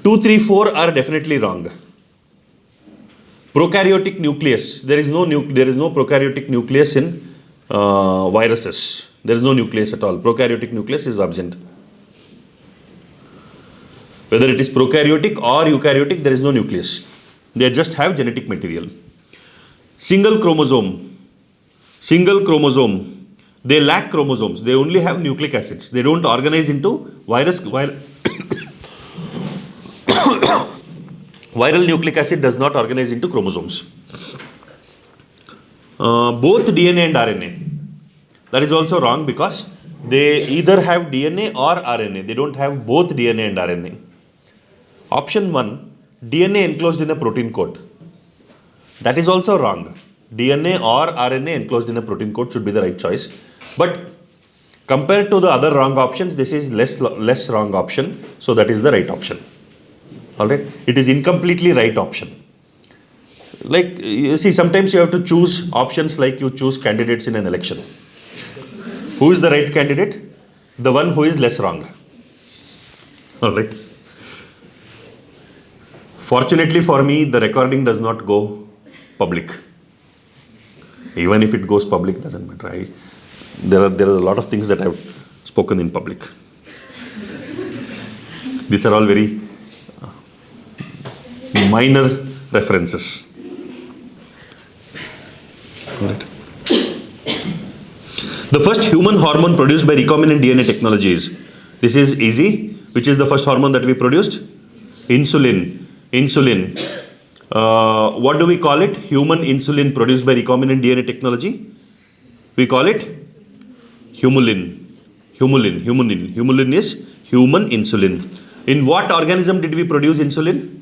2, 3, 4 are definitely wrong. Prokaryotic nucleus. There is no prokaryotic nucleus in viruses. There is no nucleus at all. Prokaryotic nucleus is absent. Whether it is prokaryotic or eukaryotic, there is no nucleus. They just have genetic material. Single chromosome. They lack chromosomes. They only have nucleic acids. They don't organize into viral nucleic acid does not organize into chromosomes. Both DNA and RNA. That is also wrong because they either have DNA or RNA. They don't have both DNA and RNA. Option 1, DNA enclosed in a protein coat. That is also wrong. DNA or RNA enclosed in a protein coat should be the right choice. But compared to the other wrong options, this is less wrong option. So that is the right option. Alright? It is incompletely right option. Like, you see, sometimes you have to choose options like you choose candidates in an election. Who is the right candidate? The one who is less wrong. All right. Fortunately for me, the recording does not go public. Even if it goes public, doesn't matter. There are a lot of things that I've spoken in public. These are all very minor references. Right. The first human hormone produced by recombinant DNA technology is, this is easy. Which is the first hormone that we produced? Insulin. Insulin. What do we call it? Human insulin produced by recombinant DNA technology. We call it humulin. Humulin. Humulin. Humulin is human insulin. In what organism did we produce insulin?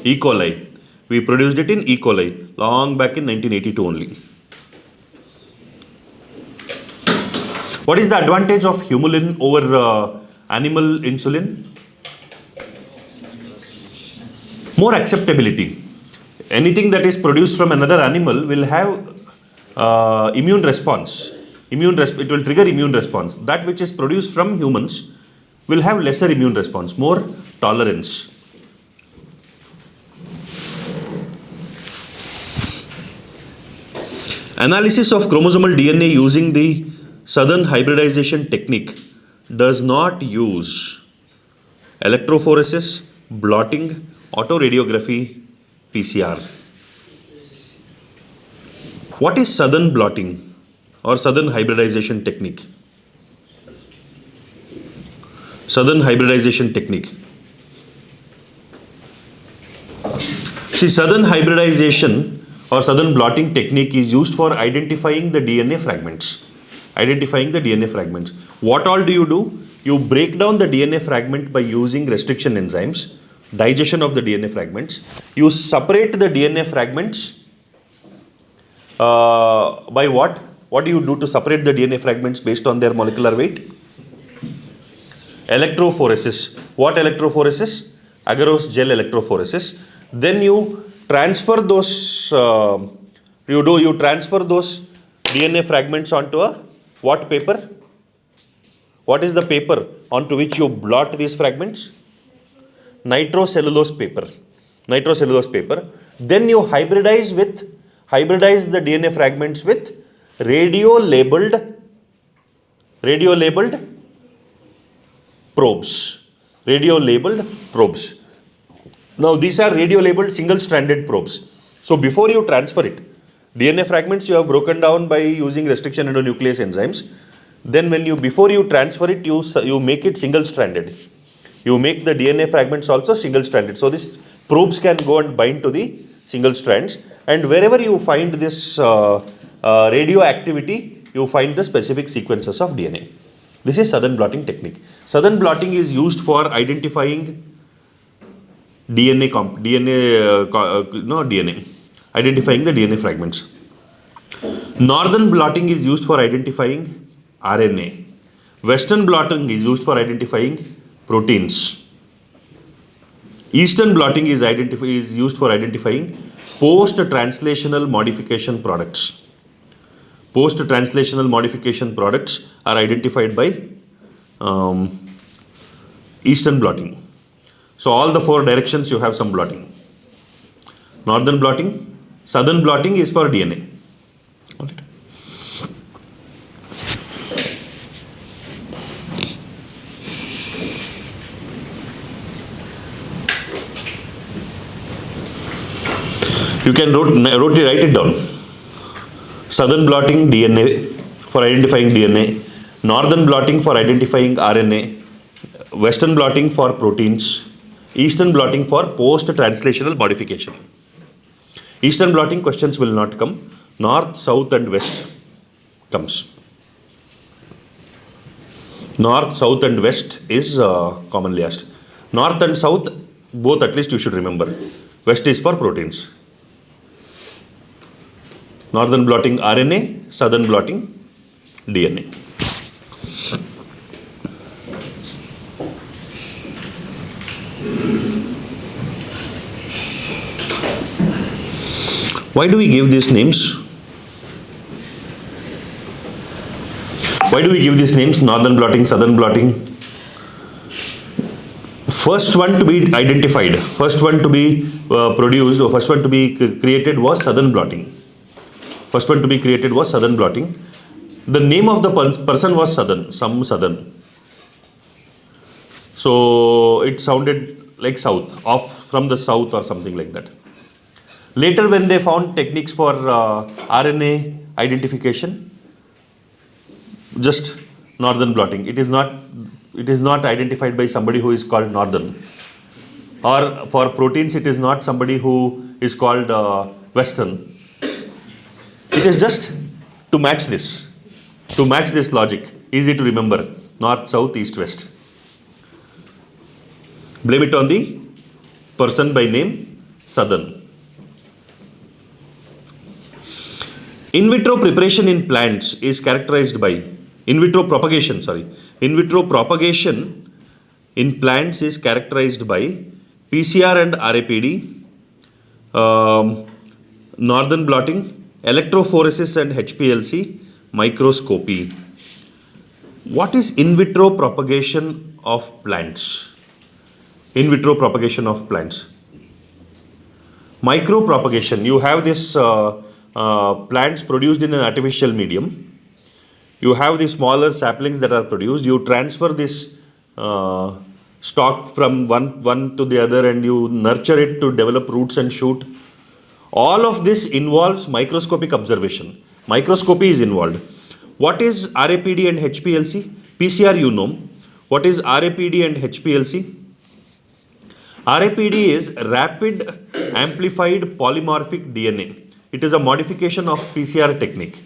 E. coli. We produced it in E. coli long back in 1982 only. What is the advantage of humulin over animal insulin? More acceptability. Anything that is produced from another animal will have immune response. It will trigger immune response. That which is produced from humans will have lesser immune response, more tolerance. Analysis of chromosomal DNA using the Southern hybridization technique does not use electrophoresis, blotting, autoradiography, PCR. What is Southern blotting or Southern hybridization technique? Southern hybridization technique. See, Southern hybridization or Southern blotting technique is used for identifying the DNA fragments. Identifying the DNA fragments. What all do? You break down the DNA fragment by using restriction enzymes, digestion of the DNA fragments. You separate the DNA fragments by what? What do you do to separate the DNA fragments based on their molecular weight? Electrophoresis. What electrophoresis? Agarose gel electrophoresis. Then you transfer those. You transfer those DNA fragments onto a what paper? What is the paper onto which you blot these fragments? Nitrocellulose paper. Nitrocellulose paper. Then you hybridize the DNA fragments with radio-labeled probes. Radio-labeled probes. Now these are radio-labeled single-stranded probes. So before you transfer it, DNA fragments you have broken down by using restriction endonuclease enzymes. Then before you transfer it, you make it single-stranded. You make the DNA fragments also single-stranded. So these probes can go and bind to the single strands. And wherever you find this radioactivity, you find the specific sequences of DNA. This is Southern blotting technique. Southern blotting is used for identifying identifying the DNA fragments. Northern blotting is used for identifying RNA. Western blotting is used for identifying proteins. Eastern blotting is used for identifying post-translational modification products. Post-translational modification products are identified by Eastern blotting. So all the four directions you have some blotting. Northern blotting, Southern blotting is for DNA. All right. You can write it down. Southern blotting DNA for identifying DNA, Northern blotting for identifying RNA, Western blotting for proteins, Eastern blotting for post-translational modification. Eastern blotting questions will not come. North, South and West comes. North, South and West is commonly asked. North and South, both at least you should remember. West is for proteins. Northern blotting RNA, Southern blotting DNA. Why do we give these names? Why do we give these names? Northern blotting, southern blotting. First one to be identified, first one to be produced, or first one to be created was southern blotting. First one to be created was southern blotting. The name of the person was Southern, some Southern. So it sounded like South, off from the South or something like that. Later, when they found techniques for RNA identification, just Northern blotting. It is not identified by somebody who is called Northern. Or for proteins, it is not somebody who is called Western. It is just to match this. To match this logic, easy to remember, north, south, east, west. Blame it on the person by name, Southern. In vitro preparation in plants is characterized by, in vitro propagation in plants is characterized by PCR and RAPD, northern blotting, electrophoresis and HPLC, microscopy. What is in vitro propagation of plants? In vitro propagation of plants. Micropropagation. You have this plants produced in an artificial medium. You have the smaller saplings that are produced. You transfer this stalk from one to the other and you nurture it to develop roots and shoot. All of this involves microscopic observation. Microscopy is involved. What is RAPD and HPLC? PCR you know. What is RAPD and HPLC? RAPD is rapid amplified polymorphic DNA. It is a modification of PCR technique.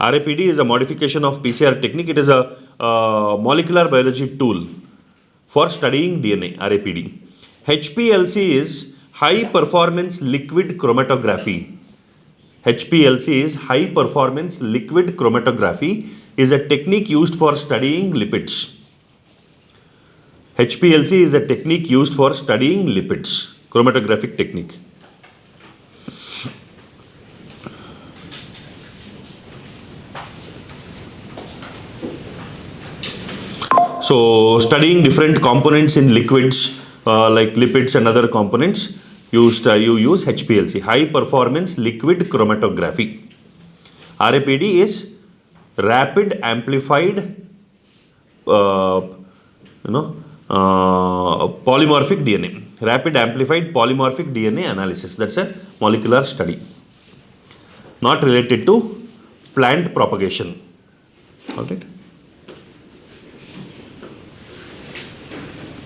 RAPD is a modification of PCR technique. It is a molecular biology tool for studying DNA, RAPD. HPLC is high performance liquid chromatography. HPLC is high performance liquid chromatography, is a technique used for studying lipids. HPLC is a technique used for studying lipids, chromatographic technique. So studying different components in liquids like lipids and other components, you use HPLC, high performance liquid chromatography. RAPD is rapid amplified polymorphic DNA. Rapid amplified polymorphic DNA analysis. That's a molecular study. Not related to plant propagation. Alright.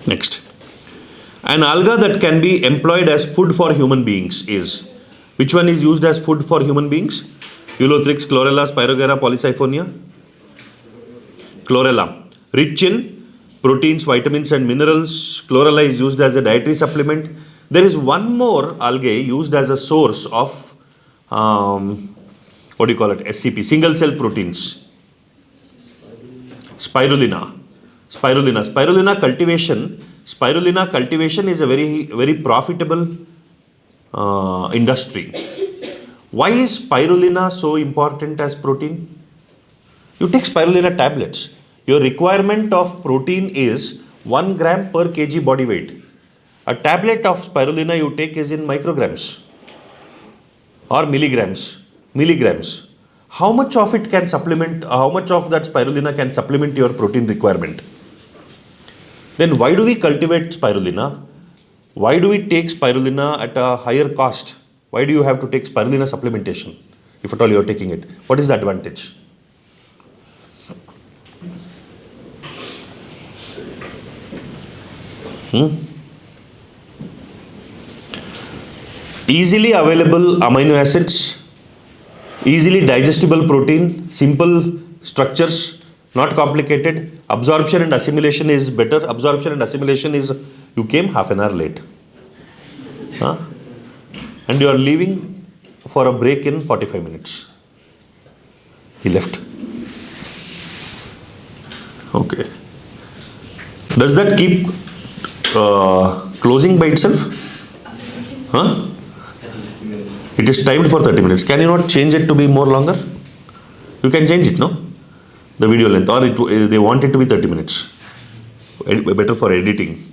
Next. An alga that can be employed as food for human beings is, which one is used as food for human beings? Ulothrix, chlorella, Spirogera, Polysiphonia. Chlorella, rich in proteins, vitamins and minerals. Chlorella is used as a dietary supplement. There is one more algae used as a source of SCP, single cell proteins. Spirulina. Spirulina cultivation is a very, very profitable industry. Why is spirulina so important as protein? You take spirulina tablets. Your requirement of protein is 1 gram per kg body weight. A tablet of spirulina you take is in micrograms or milligrams. How much of it can supplement, how much of that spirulina can supplement your protein requirement? Then why do we cultivate spirulina? Why do we take spirulina at a higher cost? Why do you have to take spirulina supplementation if at all you are taking it? What is the advantage? Easily available amino acids, easily digestible protein, simple structures, not complicated. Absorption and assimilation is better. Absorption and assimilation is, you came half an hour late. And you are leaving for a break in 45 minutes. He left. Okay. Does that keep closing by itself? It is timed for 30 minutes. Can you not change it to be more longer? You can change it, no? The video length, or they want it to be 30 minutes. Better for editing.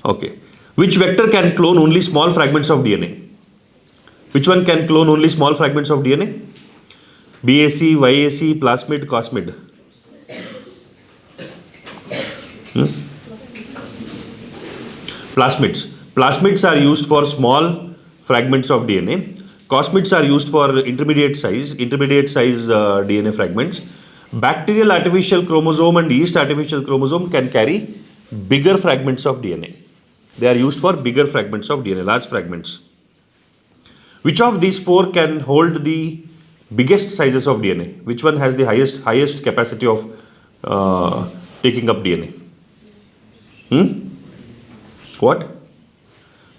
Okay. Which vector can clone only small fragments of DNA? Which one can clone only small fragments of DNA? BAC, YAC, plasmid, cosmid. Plasmids. Plasmids are used for small fragments of DNA. Cosmids are used for intermediate size DNA fragments. Bacterial artificial chromosome and yeast artificial chromosome can carry bigger fragments of DNA. They are used for bigger fragments of DNA, large fragments. Which of these four can hold the biggest sizes of DNA? Which one has the highest capacity of taking up DNA? What?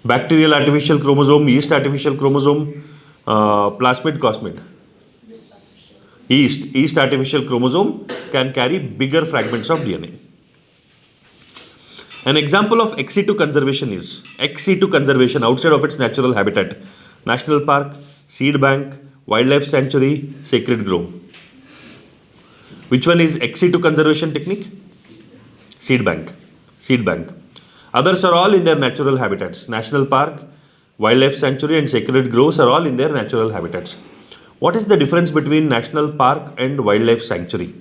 Bacterial artificial chromosome, yeast artificial chromosome, plasmid, cosmid. Yeast artificial chromosome can carry bigger fragments of DNA. An example of ex situ conservation is ex situ conservation outside of its natural habitat. National park, seed bank, wildlife sanctuary, sacred grove. Which one is ex situ conservation technique? Seed bank. Seed bank. Others are all in their natural habitats. National park, wildlife sanctuary and sacred groves are all in their natural habitats. What is the difference between national park and wildlife sanctuary?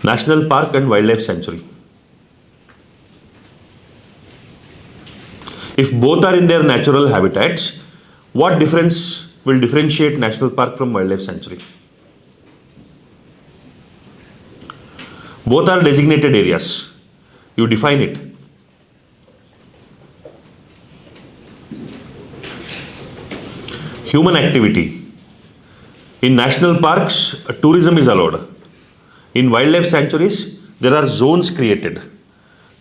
National park and wildlife sanctuary. If both are in their natural habitats, what difference will differentiate national park from wildlife sanctuary? Both are designated areas. You define it. Human activity. In national parks, tourism is allowed. In wildlife sanctuaries, there are zones created.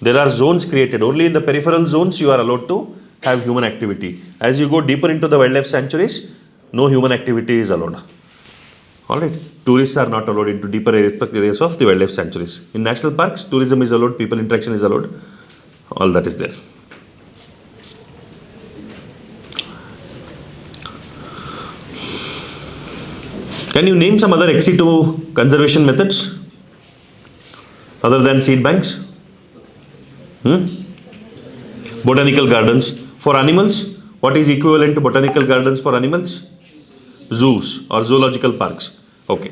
There are zones created. Only in the peripheral zones you are allowed to have human activity. As you go deeper into the wildlife sanctuaries, no human activity is allowed. Alright. Tourists are not allowed into deeper areas of the wildlife sanctuaries. In national parks, tourism is allowed, people interaction is allowed. All that is there. Can you name some other ex situ conservation methods other than seed banks? Botanical gardens. For animals, what is equivalent to botanical gardens for animals? Zoos or zoological parks. Okay.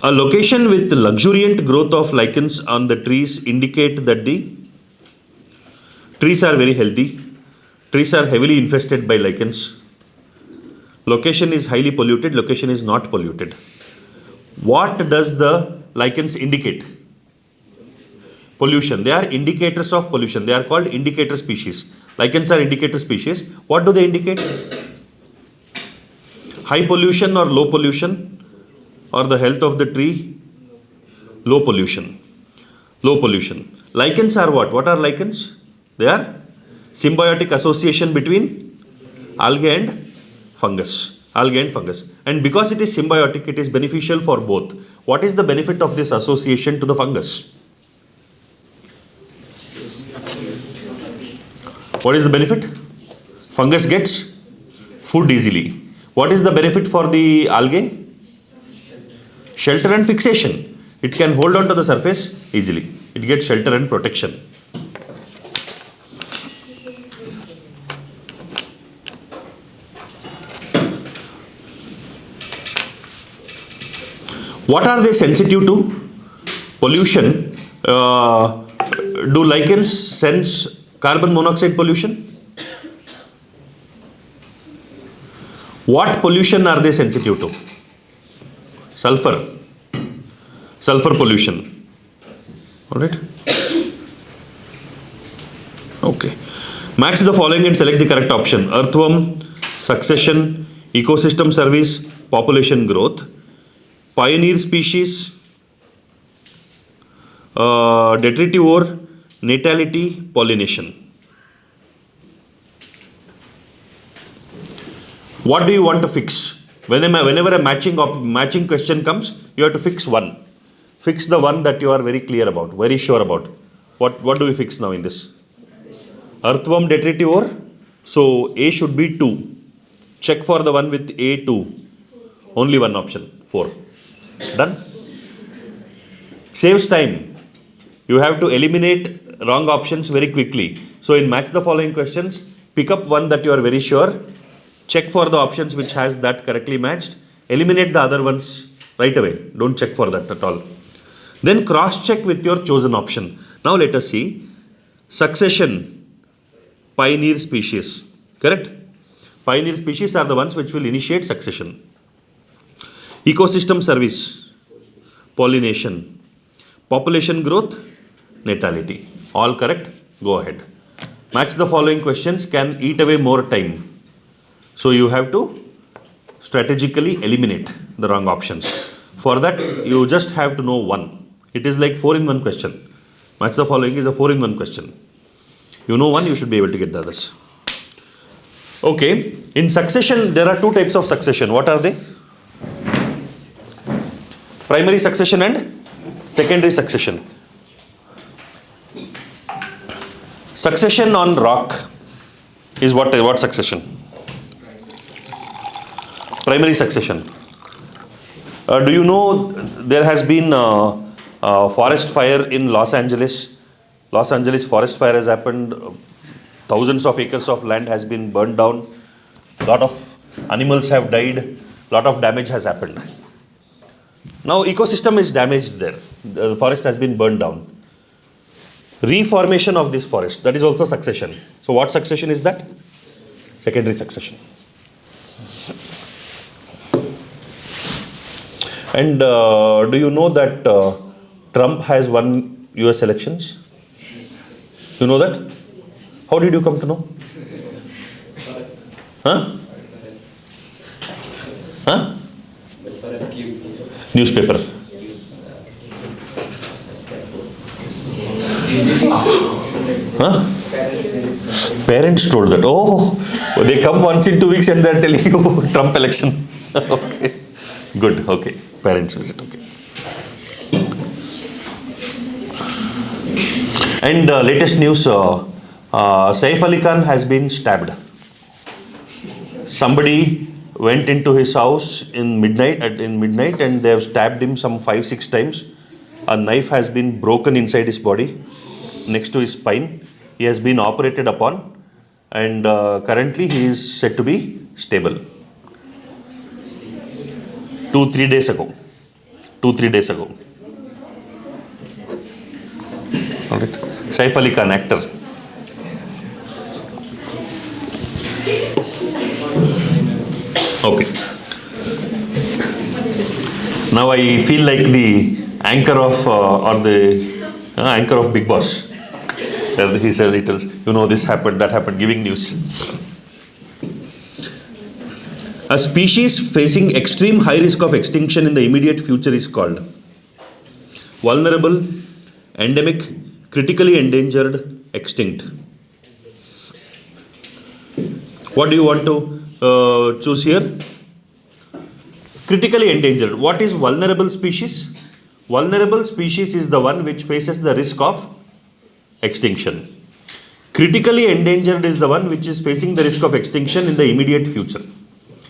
A location with luxuriant growth of lichens on the trees indicate that the trees are very healthy. Trees are heavily infested by lichens. Location is highly polluted, location is not polluted. What does the lichens indicate? Pollution. They are indicators of pollution. They are called indicator species. Lichens are indicator species. What do they indicate? High pollution or low pollution? Or the health of the tree? Low pollution. Low pollution. Lichens are what? What are lichens? They are symbiotic association between algae and fungus. Algae and fungus. And because it is symbiotic, it is beneficial for both. What is the benefit of this association to the fungus? What is the benefit? Fungus gets food easily. What is the benefit for the algae? Shelter and fixation. It can hold on to the surface easily. It gets shelter and protection. What are they sensitive to? Pollution. Do lichens sense carbon monoxide pollution? What pollution are they sensitive to? Sulfur. Sulfur pollution. Alright? Okay. Match the following and select the correct option. Earthworm, succession, ecosystem service, population growth. Pioneer species, detritivore, natality, pollination. What do you want to fix? Whenever a matching question comes, you have to fix one. Fix the one that you are very clear about, very sure about. What do we fix now in this? Earthworm, detritivore, So A should be 2. Check for the one with A 2. Only one option, 4. Done? Saves time. You have to eliminate wrong options very quickly. So in match the following questions, pick up one that you are very sure, check for the options which has that correctly matched, eliminate the other ones right away. Don't check for that at all. Then cross check with your chosen option. Now let us see. Succession, pioneer species, correct? Pioneer species are the ones which will initiate succession. Ecosystem service, pollination. Population growth, natality. All correct? Go ahead. Match the following questions can eat away more time. So you have to strategically eliminate the wrong options. For that, you just have to know one. It is like 4-in-1 question. Match the following is a 4-in-1 question. You know one, you should be able to get the others. Okay. In succession, there are 2 types of succession. What are they? Primary succession and secondary succession. Succession on rock is what succession? Primary succession. Do you know there has been a forest fire in Los Angeles? Los Angeles forest fire has happened. Thousands of acres of land has been burned down. Lot of animals have died. Lot of damage has happened. Now ecosystem is damaged there. The forest has been burned down. Reformation of this forest, that is also succession. So what succession is that? Secondary succession. And do you know that Trump has won US elections? You know that? How did you come to know? Huh? Huh? Newspaper. Huh? Parents told that. Oh, they come once in 2 weeks and they are telling you Trump election. Okay. Good. Okay. Parents visit. Okay. And latest news, Saif Ali Khan has been stabbed. Somebody went into his house in midnight and they have stabbed him some 5-6 times. A knife has been broken inside his body, next to his spine. He has been operated upon and currently he is said to be stable. 2-3 days ago. 2-3 days ago. Alright. Saif Ali Khan, actor. Okay. Now I feel like the anchor of anchor of Big Boss. He says, he tells, you know, this happened, that happened, giving news. A species facing extreme high risk of extinction in the immediate future is called vulnerable, endemic, critically endangered, extinct. What do you want to choose here? Critically endangered. What is vulnerable species? Vulnerable species is the one which faces the risk of extinction. Critically endangered is the one which is facing the risk of extinction in the immediate future.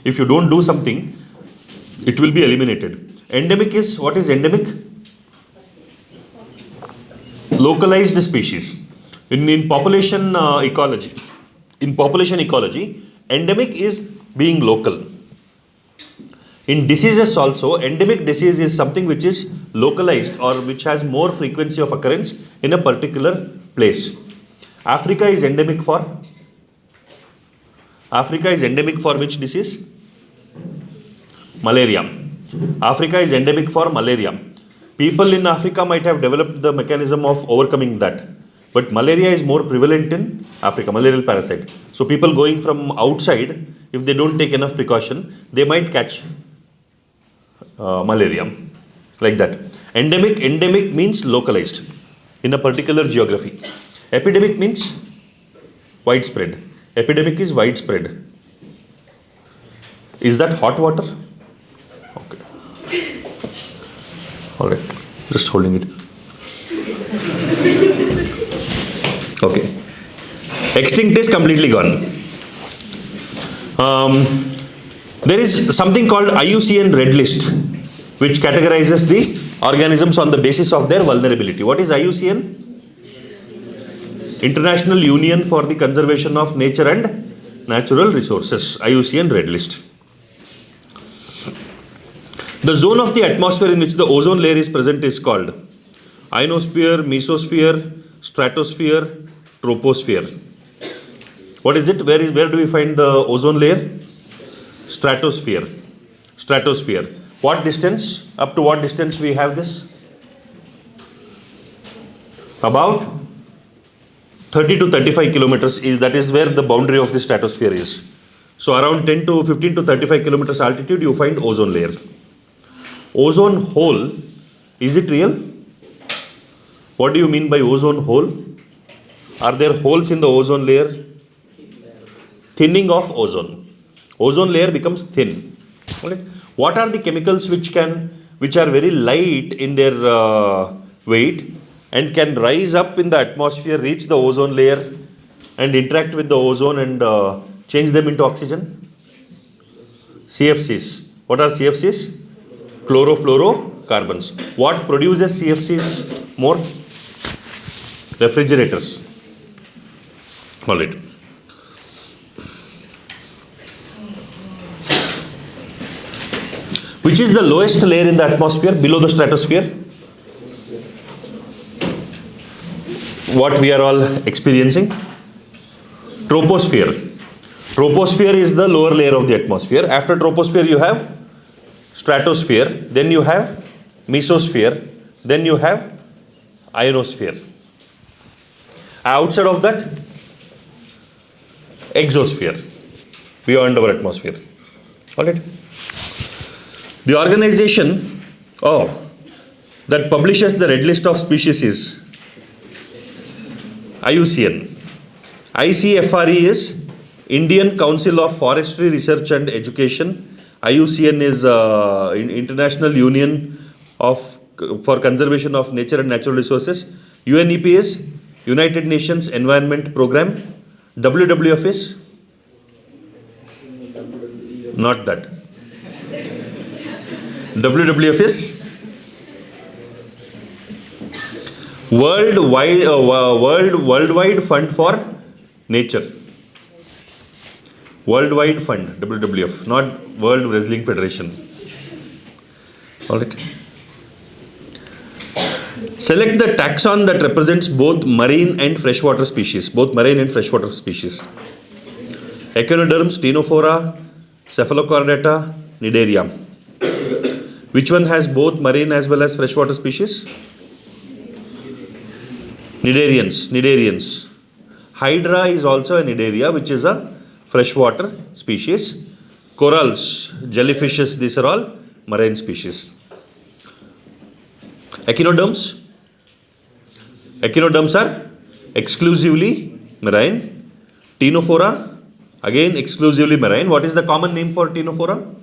If you don't do something, it will be eliminated. Endemic is, what is endemic? Localized species. In population ecology, endemic is being local. In diseases also, endemic disease is something which is localized or which has more frequency of occurrence in a particular place. Africa is endemic for which disease? Malaria. Africa is endemic for malaria. People in Africa might have developed the mechanism of overcoming that. But malaria is more prevalent in Africa, malarial parasite. So people going from outside, if they don't take enough precaution, they might catch malaria. Like that. Endemic means localized in a particular geography. Epidemic means widespread. Epidemic is widespread. Is that hot water? Okay. Alright. Just holding it. Okay. Extinct is completely gone. There is something called IUCN Red List, which categorizes the organisms on the basis of their vulnerability. What is IUCN? International Union for the Conservation of Nature and Natural Resources, IUCN Red List. The zone of the atmosphere in which the ozone layer is present is called ionosphere, mesosphere, stratosphere, troposphere. What is it? Where do we find the ozone layer? Stratosphere. Stratosphere. What distance? Up to what distance we have this? About 30 to 35 kilometers. That is where the boundary of the stratosphere is. So around 10 to 15 to 35 kilometers altitude you find ozone layer. Ozone hole, is it real? What do you mean by ozone hole? Are there holes in the ozone layer? Thinning of ozone. Ozone layer becomes thin. Okay. What are the chemicals which are very light in their weight and can rise up in the atmosphere, reach the ozone layer and interact with the ozone and change them into oxygen? CFCs. What are CFCs? Chlorofluorocarbons. What produces CFCs more? Refrigerators. All right. Which is the lowest layer in the atmosphere below the stratosphere? What we are all experiencing? Troposphere. Troposphere is the lower layer of the atmosphere. After troposphere you have stratosphere, then you have mesosphere, then you have ionosphere. Outside of that, exosphere, beyond our atmosphere. Alright. The organization that publishes the red list of species is IUCN. ICFRE is Indian Council of Forestry Research and Education. IUCN is International Union for Conservation of Nature and Natural Resources. UNEP is United Nations Environment Program. WWF is not that. WWF is Worldwide Fund for Nature. Worldwide Fund, WWF, not World Wrestling Federation. Alright. Select the taxon that represents both marine and freshwater species. Echinoderms, Ctenophora, Cephalochordata, Cnidaria. Which one has both marine as well as freshwater species? Cnidarians. Hydra is also a Cnidaria, which is a freshwater species. Corals, jellyfishes, these are all marine species. Echinoderms are exclusively marine. Ctenophora, again exclusively marine. What is the common name for Ctenophora?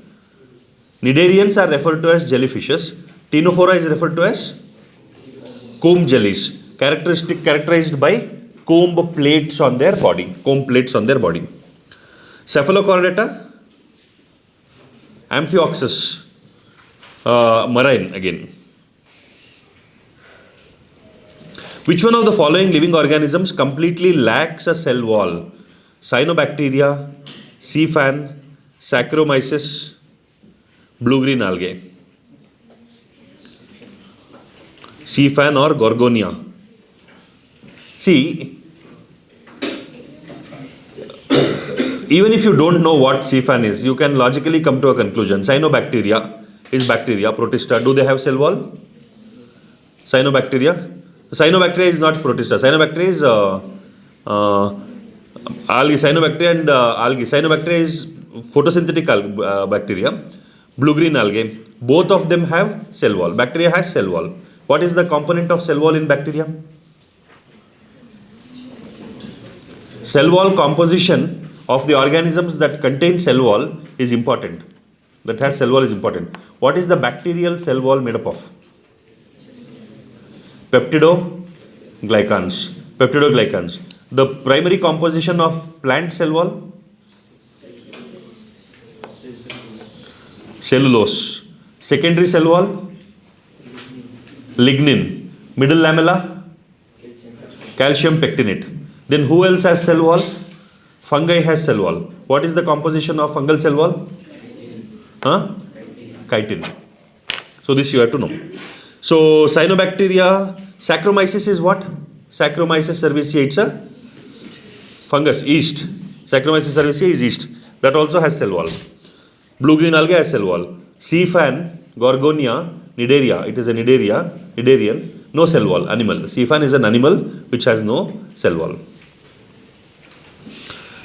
Cnidarians are referred to as jellyfishes. Ctenophora is referred to as comb jellies, characterized by comb plates on their body. Cephalochordata, Amphioxus, marine again. Which one of the following living organisms completely lacks a cell wall? Cyanobacteria, sea fan, Saccharomyces, blue-green algae. Sea fan or Gorgonia. See, even if you don't know what sea fan is, you can logically come to a conclusion. Cyanobacteria is bacteria, Protista. Do they have cell wall? Cyanobacteria is not Protista. Cyanobacteria is algae. Cyanobacteria and algae. Cyanobacteria is photosynthetic bacteria. Blue-green algae. Both of them have cell wall. Bacteria has cell wall. What is the component of cell wall in bacteria? Cell wall composition of the organisms that contain cell wall is important. What is the bacterial cell wall made up of? Peptidoglycans. The primary composition of plant cell wall? cellulose. Secondary cell wall, lignin. Middle lamella, calcium pectinate. Then who else has cell wall? Fungi has cell wall. What is the composition of fungal cell wall? Chitin. So this you have to know. So cyanobacteria, Saccharomyces is what? Saccharomyces cerevisiae, it's a fungus, yeast. Saccharomyces cerevisiae is yeast. That also has cell wall. Blue-green algae has cell wall. Sea fan, Gorgonia, Nidaria, it is a Nidarian, no cell wall, animal. Sea fan is an animal which has no cell wall.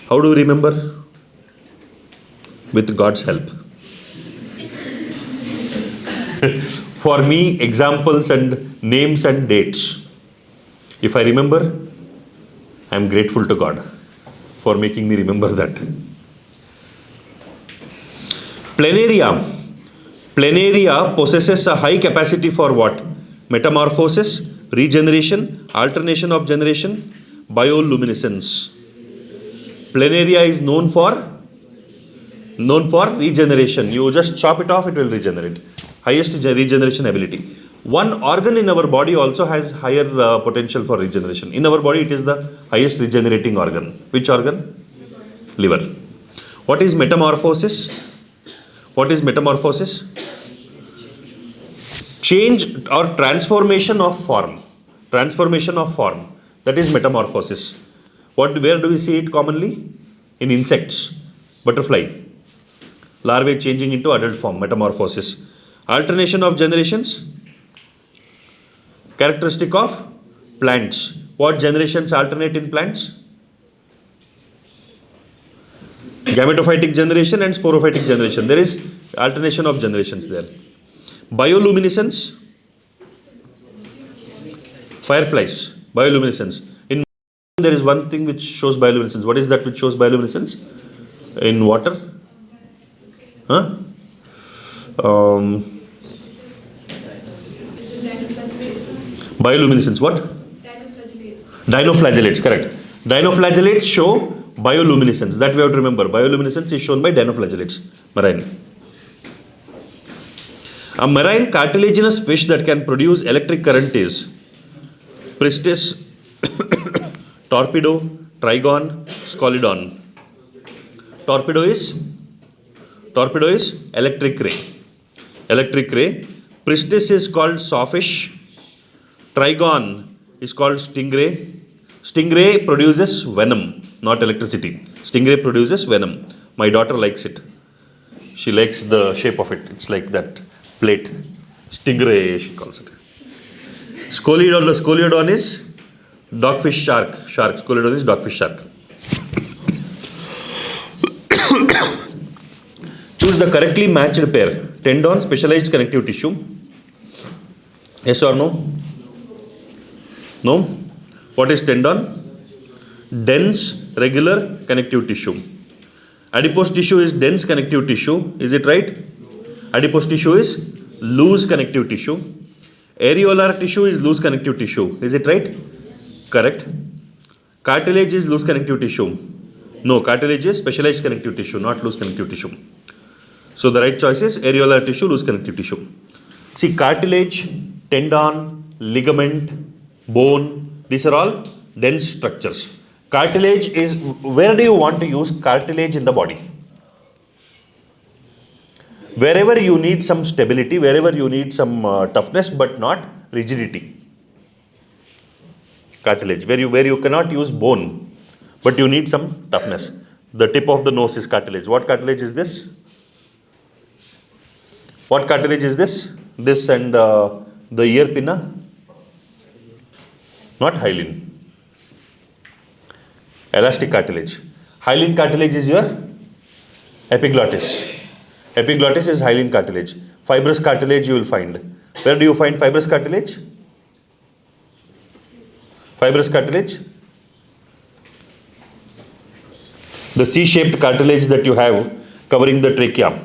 How do we remember? With God's help. For me, examples and names and dates. If I remember, I am grateful to God for making me remember that. Planaria possesses a high capacity for what? Metamorphosis, regeneration, alternation of generation, bioluminescence. Planaria is known for regeneration. You just chop it off, it will regenerate. Highest regeneration ability. One organ in our body also has higher potential for regeneration. In our body, it is the highest regenerating organ. Which organ? Liver. What is metamorphosis? Change or transformation of form. That is metamorphosis. Where do we see it commonly? In insects. Butterfly. Larvae changing into adult form. Metamorphosis. Alternation of generations. Characteristic of plants. What generations alternate in plants? Gametophytic generation and sporophytic generation. There is alternation of generations there. Bioluminescence. Fireflies. Bioluminescence. In there is one thing which shows bioluminescence. What is that which shows bioluminescence? In water? Bioluminescence, what? Dinoflagellates, correct. Dinoflagellates show bioluminescence. That we have to remember. Bioluminescence is shown by dinoflagellates, marine. A marine cartilaginous fish that can produce electric current is Pristis, Torpedo, Trigon, Scalidon. Torpedo is electric ray. Pristis is called sawfish. Trigon is called stingray. Stingray produces venom, not electricity. Stingray produces venom. My daughter likes it. She likes the shape of it. It's like that plate. Stingray, she calls it. Scoliodon is dogfish shark. Scoliodon is dogfish shark. Choose the correctly matched pair. Tendon, specialized connective tissue. Yes or no? No? What is tendon? Dense, regular connective tissue. Adipose tissue is dense connective tissue. Is it right? Adipose tissue is loose connective tissue. Areolar tissue is loose connective tissue. Is it right? Correct. Cartilage is loose connective tissue. No, cartilage is specialized connective tissue, not loose connective tissue. So the right choice is areolar tissue, loose connective tissue. See, cartilage, tendon, ligament, bone, these are all dense structures. Cartilage is, where do you want to use cartilage in the body? Wherever you need some stability, wherever you need some toughness but not rigidity. Cartilage, where you cannot use bone but you need some toughness. The tip of the nose is cartilage. What cartilage is this? What cartilage is this? This and the ear pinna? Not hyaline. Elastic cartilage. Hyaline cartilage is your epiglottis. Epiglottis is hyaline cartilage. Fibrous cartilage you will find. Where do you find fibrous cartilage? Fibrous cartilage? The C-shaped cartilage that you have covering the trachea.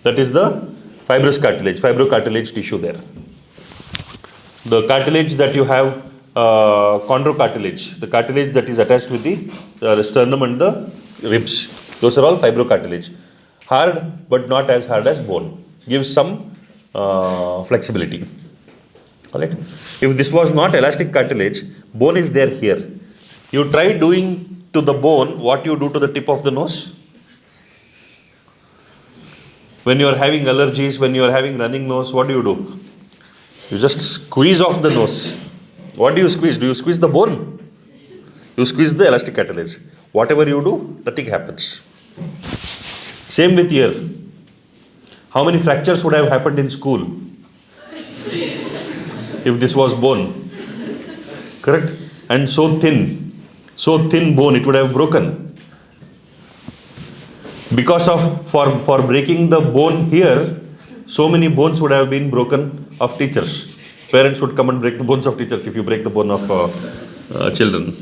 That is the fibrous cartilage, fibrocartilage tissue there. The cartilage that you have, chondrocartilage, the cartilage that is attached with the sternum and the ribs. Those are all fibrocartilage. hard but not as hard as bone. Gives some flexibility. Alright. If this was not elastic cartilage, bone is there here. You try doing to the bone what you do to the tip of the nose. When you are having allergies, when you are having running nose, what do? You just squeeze off the nose. What do you squeeze? Do you squeeze the bone? You squeeze the elastic cartilage. Whatever you do, nothing happens. Same with ear. How many fractures would have happened in school if this was bone? Correct? And so thin bone, it would have broken. Because of, for breaking the bone here, so many bones would have been broken of teachers. Parents would come and break the bones of teachers if you break the bone of children.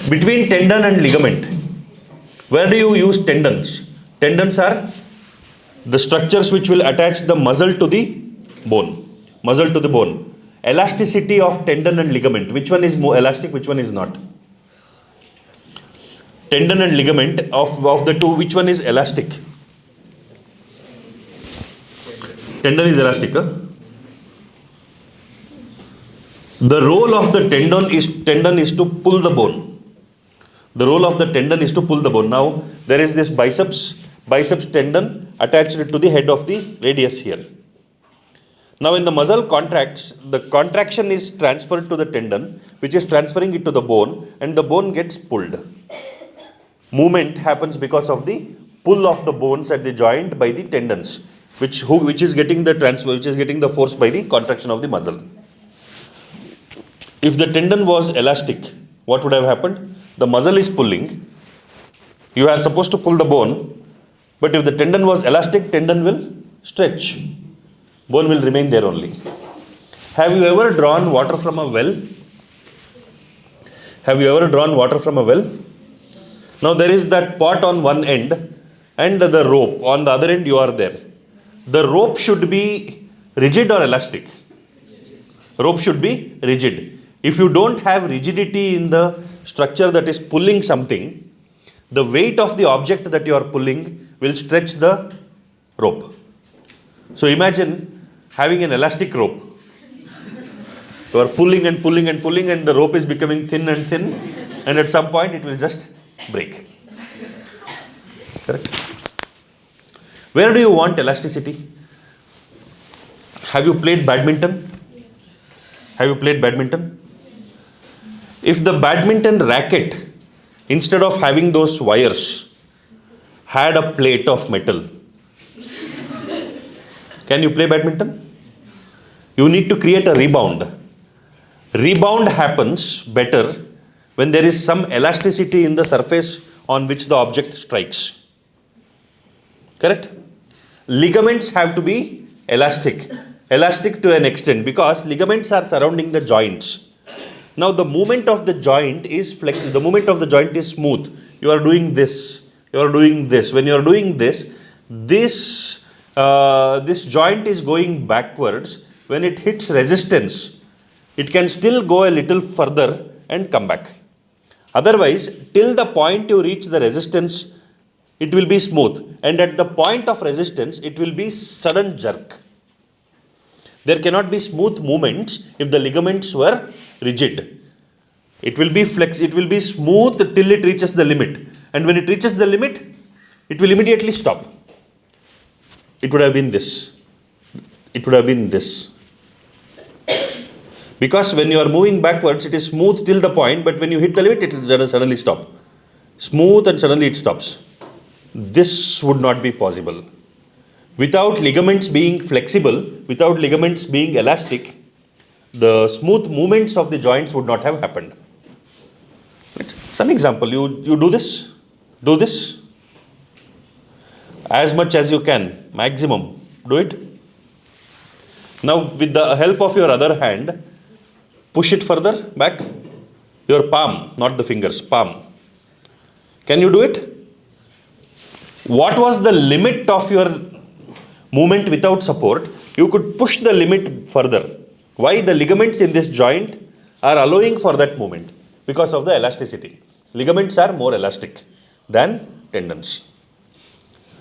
Between tendon and ligament, where do you use tendons? Tendons are the structures which will attach the muscle to the bone. Muscle to the bone. Elasticity of tendon and ligament. Which one is more elastic, which one is not? Tendon and ligament, of the two, which one is elastic? Tendon is elastic. Huh? The role of the tendon is to pull the bone. The role of the tendon is to pull the bone. Now, there is this biceps tendon attached to the head of the radius here. Now, when the muscle contracts, the contraction is transferred to the tendon, which is transferring it to the bone, and the bone gets pulled. Movement happens because of the pull of the bones at the joint by the tendons, which is getting the force by the contraction of the muscle. If the tendon was elastic, what would have happened? The muscle is pulling. You are supposed to pull the bone, but if the tendon was elastic, tendon will stretch. Bone will remain there only. Have you ever drawn water from a well? Have you ever drawn water from a well? Now there is that pot on one end and the rope. On the other end you are there. The rope should be rigid or elastic? Rope should be rigid. If you don't have rigidity in the structure that is pulling something, the weight of the object that you are pulling will stretch the rope. So imagine having an elastic rope. You are pulling and pulling and pulling, and the rope is becoming thin and thin, and at some point it will just break. Correct? Where do you want elasticity? Have you played badminton? Have you played badminton? If the badminton racket, instead of having those wires, had a plate of metal, can you play badminton? You need to create a rebound. Rebound happens better when there is some elasticity in the surface on which the object strikes. Correct? Ligaments have to be elastic. Elastic to an extent, because ligaments are surrounding the joints. Now the movement of the joint is flexible. The movement of the joint is smooth. You are doing this. You are doing this. When you are doing this, this joint is going backwards. When it hits resistance, it can still go a little further and come back. Otherwise, till the point you reach the resistance, it will be smooth. And at the point of resistance, it will be sudden jerk. There cannot be smooth movements if the ligaments were rigid. It will be smooth till it reaches the limit. And when it reaches the limit, it will immediately stop. It would have been this. It would have been this. Because when you are moving backwards, it is smooth till the point, but when you hit the limit, it will suddenly stop. Smooth and suddenly it stops. This would not be possible. Without ligaments being flexible, without ligaments being elastic, the smooth movements of the joints would not have happened. Right? Some example, you do this, as much as you can, maximum, do it. Now with the help of your other hand, push it further back, your palm, not the fingers, palm. Can you do it? What was the limit of your movement without support? You could push the limit further. Why? The ligaments in this joint are allowing for that movement because of the elasticity. Ligaments are more elastic than tendons.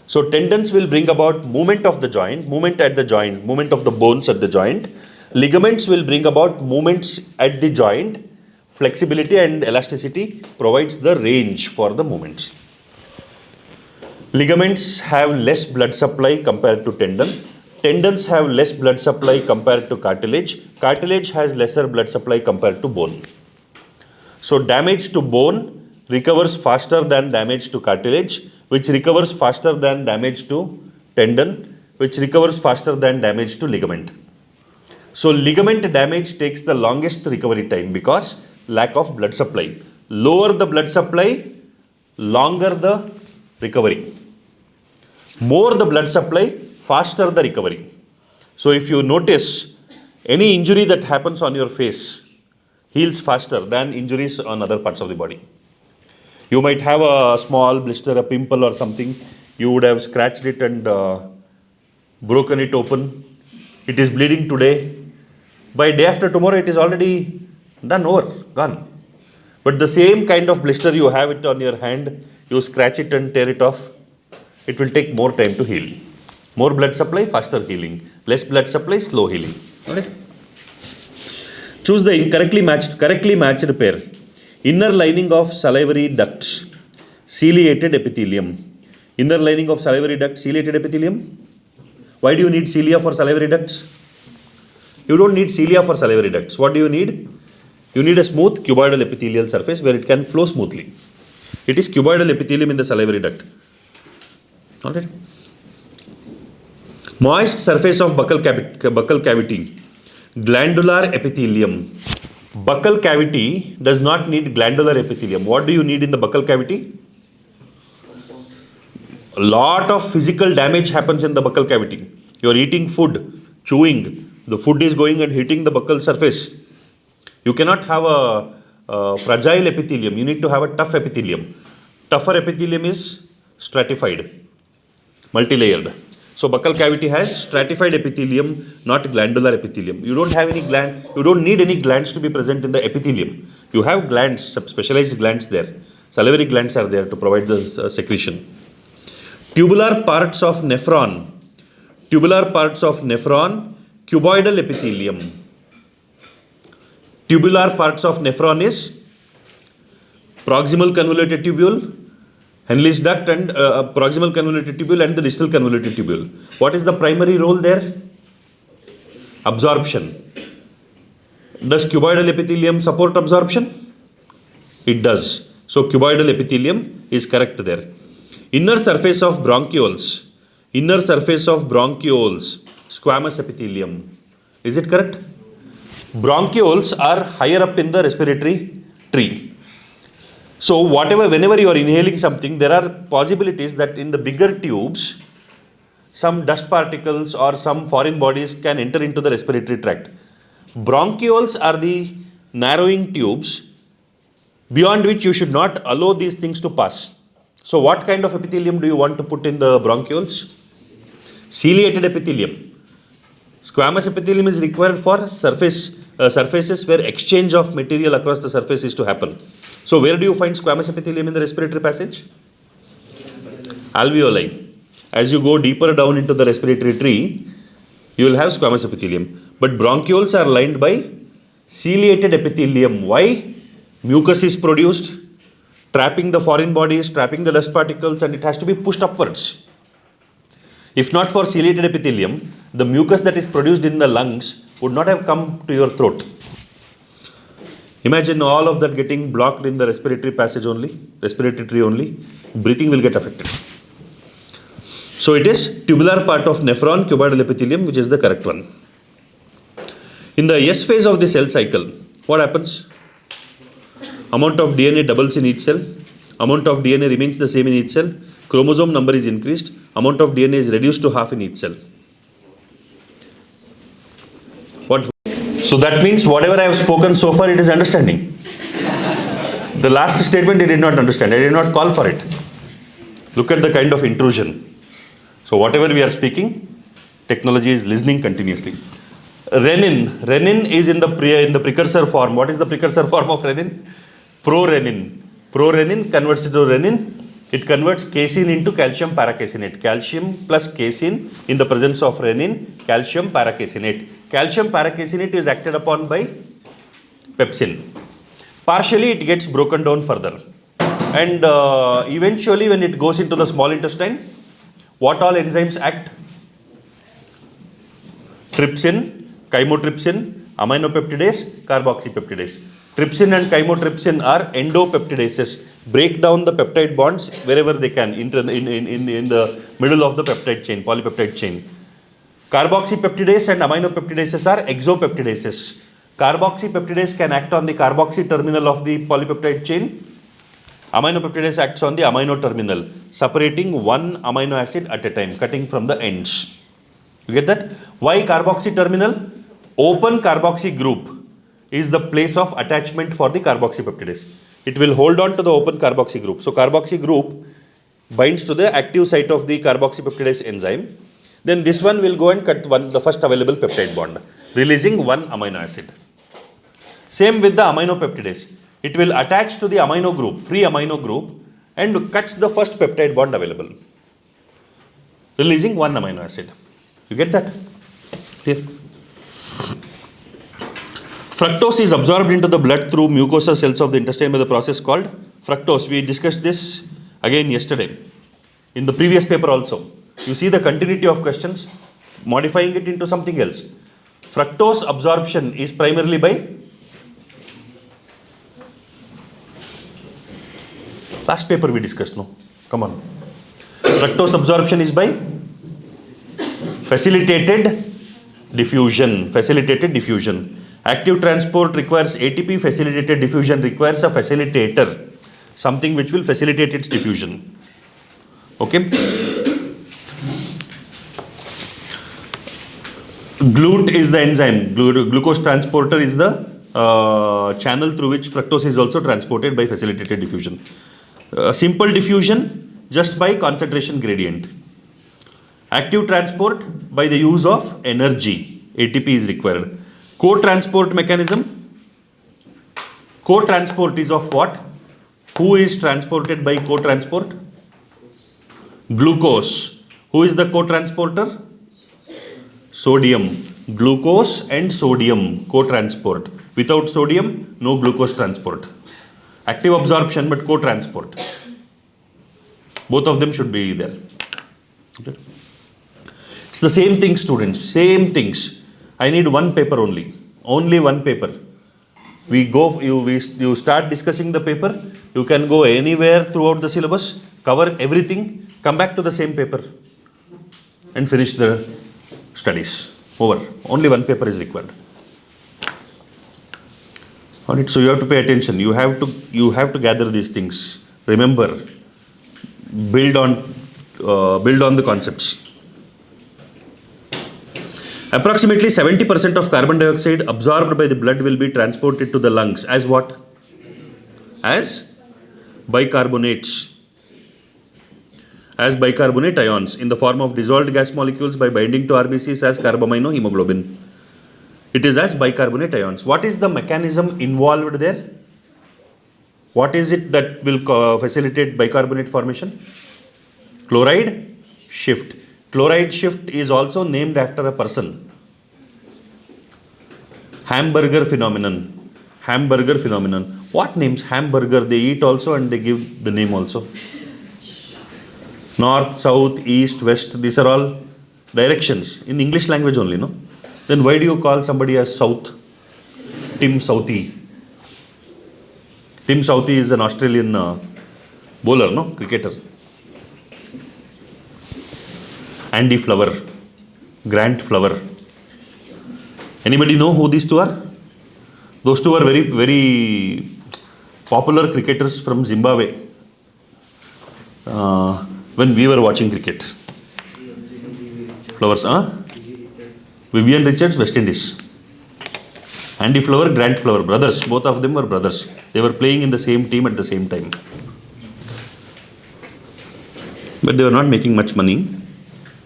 So tendons will bring about movement of the joint, movement at the joint, movement of the bones at the joint. Ligaments will bring about movements at the joint. Flexibility and elasticity provides the range for the movements. Ligaments have less blood supply compared to tendon. Tendons have less blood supply compared to cartilage. Cartilage has lesser blood supply compared to bone. So damage to bone recovers faster than damage to cartilage, which recovers faster than damage to tendon, which recovers faster than damage to ligament. So ligament damage takes the longest recovery time because lack of blood supply. Lower the blood supply, longer the recovery. More the blood supply, faster the recovery. So if you notice, any injury that happens on your face heals faster than injuries on other parts of the body. You might have a small blister, a pimple or something. You would have scratched it and broken it open. It is bleeding today. By day after tomorrow, it is already done, over, gone. But the same kind of blister, you have it on your hand, you scratch it and tear it off. It will take more time to heal. More blood supply, faster healing. Less blood supply, slow healing. Okay? Choose the correctly matched pair. Inner lining of salivary ducts, ciliated epithelium. Inner lining of salivary duct, ciliated epithelium. Why do you need cilia for salivary ducts? You don't need cilia for salivary ducts. What do you need? You need a smooth cuboidal epithelial surface where it can flow smoothly. It is cuboidal epithelium in the salivary duct. Alright. Moist surface of buccal cavity. Glandular epithelium. Buccal cavity does not need glandular epithelium. What do you need in the buccal cavity? A lot of physical damage happens in the buccal cavity. You are eating food, chewing. The food is going and hitting the buccal surface. You cannot have a fragile epithelium. You need to have a tough epithelium. Tougher epithelium is stratified, multi-layered. So buccal cavity has stratified epithelium, not glandular epithelium. You don't have any gland. You don't need any glands to be present in the epithelium. You have glands, specialized glands there. Salivary glands are there to provide the secretion. Tubular parts of nephron. Tubular parts of nephron, cuboidal epithelium. Tubular parts of nephron is proximal convoluted tubule, Henle's duct and proximal convoluted tubule and the distal convoluted tubule. What is the primary role there? Absorption. Does cuboidal epithelium support absorption? It does. So cuboidal epithelium is correct there. Inner surface of bronchioles. Inner surface of bronchioles. Squamous epithelium. Is it correct? Bronchioles are higher up in the respiratory tree. So whenever you are inhaling something, there are possibilities that in the bigger tubes, some dust particles or some foreign bodies can enter into the respiratory tract. Bronchioles are the narrowing tubes beyond which you should not allow these things to pass. So what kind of epithelium do you want to put in the bronchioles? Ciliated epithelium. Squamous epithelium is required for surfaces where exchange of material across the surface is to happen. So where do you find squamous epithelium in the respiratory passage? Alveoli. As you go deeper down into the respiratory tree, you will have squamous epithelium. But bronchioles are lined by ciliated epithelium. Why? Mucus is produced, trapping the foreign bodies, trapping the dust particles, and it has to be pushed upwards. If not for ciliated epithelium, the mucus that is produced in the lungs would not have come to your throat. Imagine all of that getting blocked in the respiratory passage only, respiratory tree only, breathing will get affected. So it is tubular part of nephron, cuboidal epithelium, which is the correct one. In the S phase of the cell cycle, what happens? Amount of DNA doubles in each cell, amount of DNA remains the same in each cell, chromosome number is increased, amount of DNA is reduced to half in each cell. So that means whatever I have spoken so far, it is understanding. The last statement I did not understand. I did not call for it. Look at the kind of intrusion. So whatever we are speaking, technology is listening continuously. Renin is in the precursor form. What is the precursor form of renin? Prorenin. Prorenin converts to renin. It converts casein into calcium paracaseinate. Calcium plus casein in the presence of renin, calcium paracaseinate. Calcium paracaseinate is acted upon by pepsin. Partially it gets broken down further. And eventually when it goes into the small intestine, what all enzymes act? Trypsin, chymotrypsin, aminopeptidase, carboxypeptidase. Trypsin and chymotrypsin are endopeptidases. Break down the peptide bonds wherever they can in the middle of the peptide chain, polypeptide chain. Carboxypeptidase and aminopeptidases are exopeptidases. Carboxypeptidase can act on the carboxy terminal of the polypeptide chain. Aminopeptidase acts on the amino terminal, separating one amino acid at a time, cutting from the ends. You get that? Why carboxy terminal? Open carboxy group is the place of attachment for the carboxypeptidase. It will hold on to the open carboxy group. So carboxy group binds to the active site of the carboxypeptidase enzyme. Then this one will go and cut the first available peptide bond, releasing one amino acid. Same with the aminopeptidase. It will attach to the amino group, free amino group, and cuts the first peptide bond available, releasing one amino acid. You get that? Here. Fructose is absorbed into the blood through mucosal cells of the intestine by the process called fructose. We discussed this again yesterday in the previous paper also. You see the continuity of questions, modifying it into something else. Fructose absorption is primarily by last paper we discussed, no? Come on. Fructose absorption is by facilitated diffusion. Facilitated diffusion. Active transport requires ATP, facilitated diffusion requires a facilitator, something which will facilitate its diffusion. Okay? GLUT is the enzyme. Glucose transporter is the channel through which fructose is also transported by facilitated diffusion. Simple diffusion just by concentration gradient. Active transport by the use of energy. ATP is required. Co-transport mechanism. Co-transport is of what? Who is transported by co-transport? Glucose. Who is the co-transporter? Sodium. Glucose and sodium co-transport. Without sodium, no glucose transport. Active absorption but co-transport. Both of them should be there. Okay. It's the same thing, students. Same things. I need one paper only. Only one paper. You start discussing the paper. You can go anywhere throughout the syllabus, cover everything, come back to the same paper and finish the studies. Over. Only one paper is required. Alright, so you have to pay attention. You have to gather these things. Remember, build on the concepts. Approximately 70% of carbon dioxide absorbed by the blood will be transported to the lungs as what? As bicarbonates. As bicarbonate ions in the form of dissolved gas molecules by binding to RBCs as carbaminohemoglobin. It is as bicarbonate ions. What is the mechanism involved there? What is it that will facilitate bicarbonate formation? Chloride shift. Chloride shift is also named after a person. Hamburger phenomenon. Hamburger phenomenon. What names hamburger? They eat also and they give the name also. North, south, east, west. These are all directions in English language only, no? Then why do you call somebody as South? Tim Southee. Tim Southee is an Australian bowler, no? Cricketer. Andy Flower, Grant Flower. Anybody know who these two are? Those two are very, very popular cricketers from Zimbabwe when we were watching cricket. Flowers, Vivian Richards, West Indies. Andy Flower, Grant Flower, brothers. Both of them were brothers. They were playing in the same team at the same time. But they were not making much money.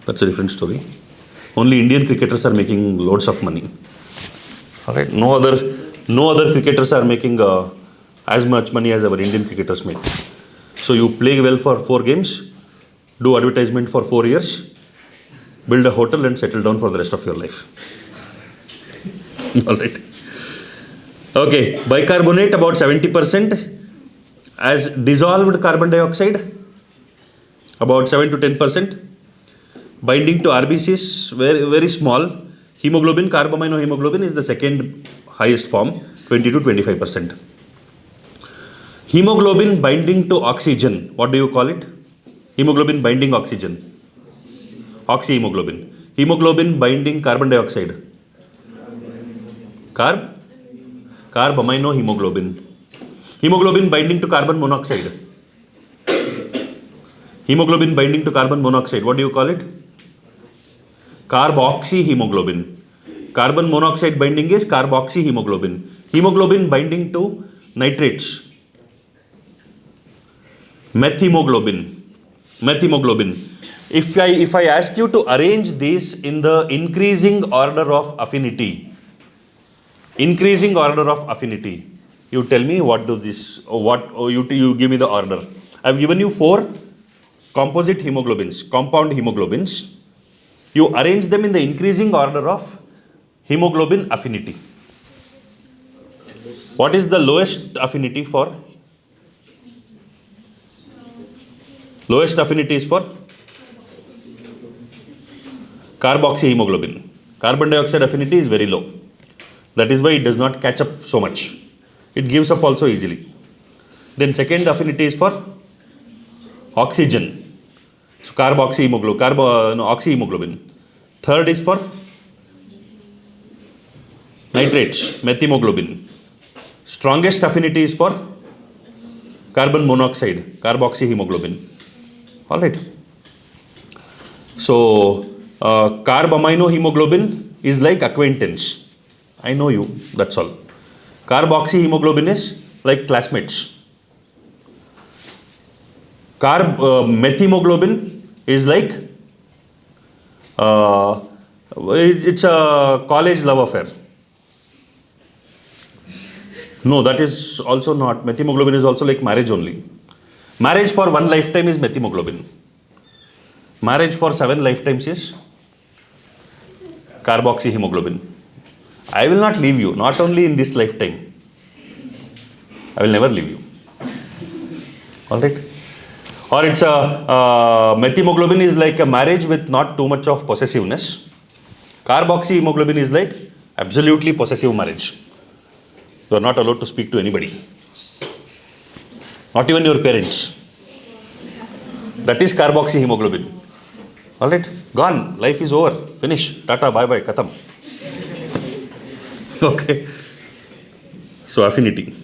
That's a different story. Only Indian cricketers are making loads of money. Alright, no other cricketers are making as much money as our Indian cricketers make. So you play well for 4 games, do advertisement for 4 years, build a hotel and settle down for the rest of your life. All right. Okay, bicarbonate about 70% as dissolved carbon dioxide, about 7 to 10%. Binding to RBCs, very, very small. Hemoglobin, carbaminohemoglobin is the second highest form, 20 to 25%. Hemoglobin binding to oxygen, what do you call it? Hemoglobin binding oxygen. Oxyhemoglobin. Hemoglobin binding carbon dioxide. Carbaminohemoglobin. Hemoglobin binding to carbon monoxide. Hemoglobin binding to carbon monoxide, what do you call it? Carboxyhemoglobin. Carbon monoxide binding is carboxyhemoglobin. Hemoglobin binding to nitrates. Methemoglobin. If I ask you to arrange these in the increasing order of affinity, you tell me what do this, you give me the order. I've given you 4 composite hemoglobins, compound hemoglobins. You arrange them in the increasing order of hemoglobin affinity. What is the lowest affinity for? Lowest affinity is for carboxyhemoglobin. Carbon dioxide affinity is very low. That is why it does not catch up so much. It gives up also easily. Then second affinity is for oxygen. So oxyhemoglobin. Third is for nitrates, methemoglobin. Strongest affinity is for carbon monoxide, carboxyhemoglobin. All right. So carbaminohemoglobin is like acquaintance. I know you, that's all. Carboxyhemoglobin is like classmates. Methemoglobin is like it's a college love affair. No, that is also not. Methemoglobin is also like marriage only. Marriage for 1 lifetime is methemoglobin. Marriage for 7 lifetimes is carboxyhemoglobin. I will not leave you, not only in this lifetime. I will never leave you. All right. Or it's methemoglobin is like a marriage with not too much of possessiveness. Carboxyhemoglobin is like absolutely possessive marriage. You are not allowed to speak to anybody. Not even your parents. That is carboxyhemoglobin. All right, gone. Life is over. Finish. Tata, bye bye, khatam. Okay. So affinity.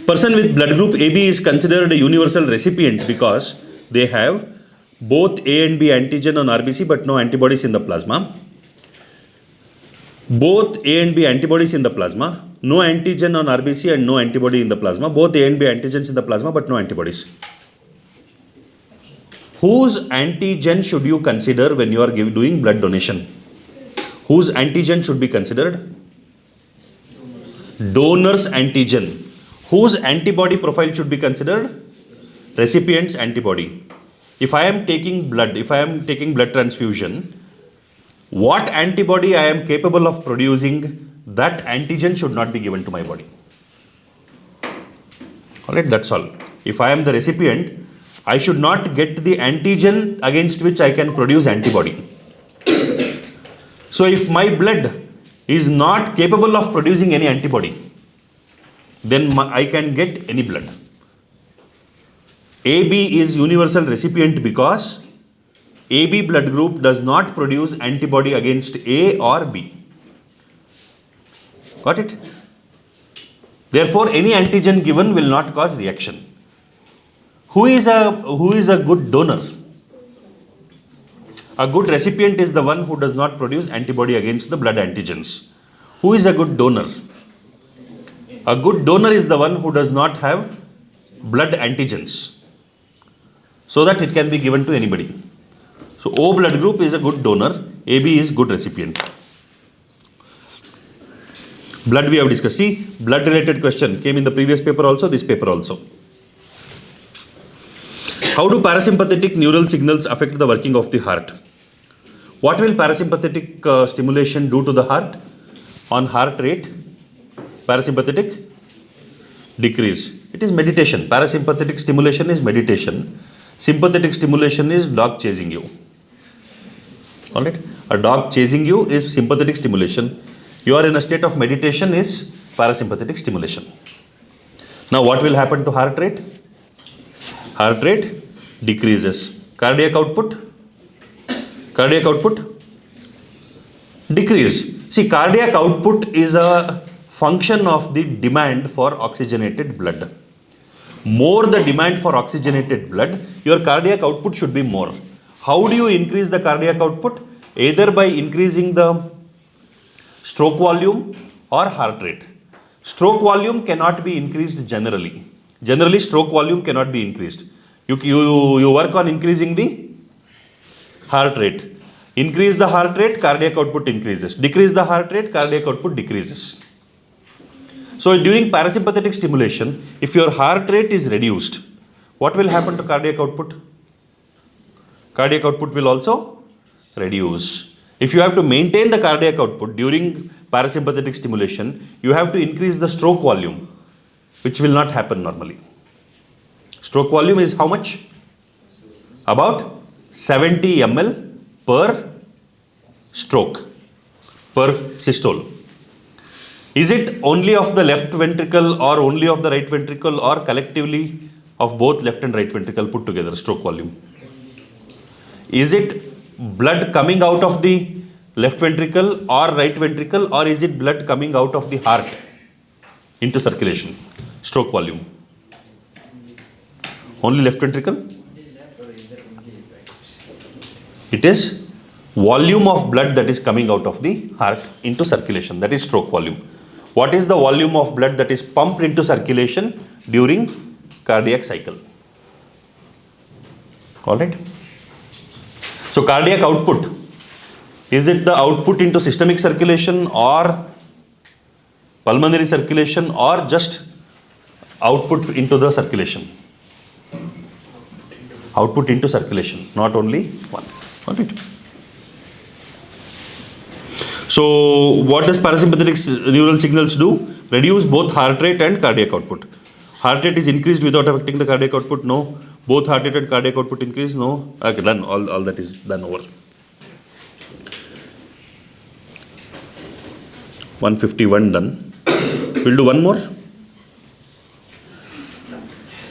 Person with blood group AB is considered a universal recipient because they have both A and B antigen on RBC but no antibodies in the plasma. Both A and B antibodies in the plasma, no antigen on RBC and no antibody in the plasma. Both A and B antigens in the plasma but no antibodies. Whose antigen should you consider when you are doing blood donation? Whose antigen should be considered? Donor's antigen. Whose antibody profile should be considered? Recipient's antibody. If I am taking blood transfusion, what antibody I am capable of producing, that antigen should not be given to my body. Alright, that's all. If I am the recipient, I should not get the antigen against which I can produce antibody. So if my blood is not capable of producing any antibody, then I can get any blood. AB is universal recipient because AB blood group does not produce antibody against A or B. Got it? Therefore, any antigen given will not cause reaction. Who is a good donor? A good recipient is the one who does not produce antibody against the blood antigens. Who is a good donor? A good donor is the one who does not have blood antigens, so that it can be given to anybody. So O blood group is a good donor, AB is good recipient. Blood we have discussed. See, blood related question came in the previous paper also, this paper also. How do parasympathetic neural signals affect the working of the heart? What will parasympathetic stimulation do to the heart? On heart rate, parasympathetic decrease. It is meditation. Parasympathetic stimulation is meditation. Sympathetic stimulation is dog chasing you. Alright? A dog chasing you is sympathetic stimulation. You are in a state of meditation is parasympathetic stimulation. Now what will happen to heart rate? Heart rate decreases. Cardiac output? Cardiac output? Decrease. See, cardiac output is a function of the demand for oxygenated blood. More the demand for oxygenated blood, your cardiac output should be more. How do you increase the cardiac output? Either by increasing the stroke volume or heart rate. Stroke volume cannot be increased generally. Generally, stroke volume cannot be increased. You work on increasing the heart rate. Increase the heart rate, cardiac output increases. Decrease the heart rate, cardiac output decreases. So during parasympathetic stimulation, if your heart rate is reduced, what will happen to cardiac output? Cardiac output will also reduce. If you have to maintain the cardiac output during parasympathetic stimulation, you have to increase the stroke volume, which will not happen normally. Stroke volume is how much? About 70 ml per stroke, per systole. Is it only of the left ventricle or only of the right ventricle or collectively of both left and right ventricle put together, stroke volume? Is it blood coming out of the left ventricle or right ventricle, or is it blood coming out of the heart into circulation? Stroke volume. Only left ventricle? It is volume of blood that is coming out of the heart into circulation. That is stroke volume. What is the volume of blood that is pumped into circulation during cardiac cycle? Alright. So cardiac output, is it the output into systemic circulation or pulmonary circulation or just output into the circulation? Output into circulation, not only one. Alright. So what does parasympathetic neural signals do? Reduce both heart rate and cardiac output. Heart rate is increased without affecting the cardiac output? No. Both heart rate and cardiac output increase? No. Okay, done. All that is done over. 151 done. We'll do one more.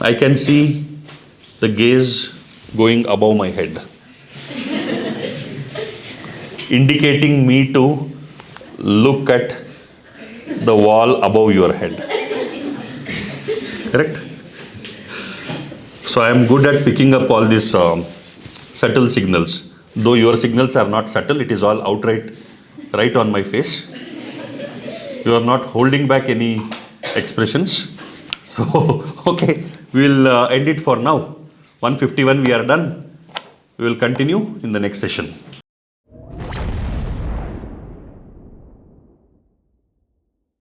I can see the gaze going above my head, indicating me to look at the wall above your head. Correct? So I am good at picking up all these subtle signals. Though your signals are not subtle, it is all outright right on my face. You are not holding back any expressions. So, okay, we'll end it for now. 151 we are done. We will continue in the next session.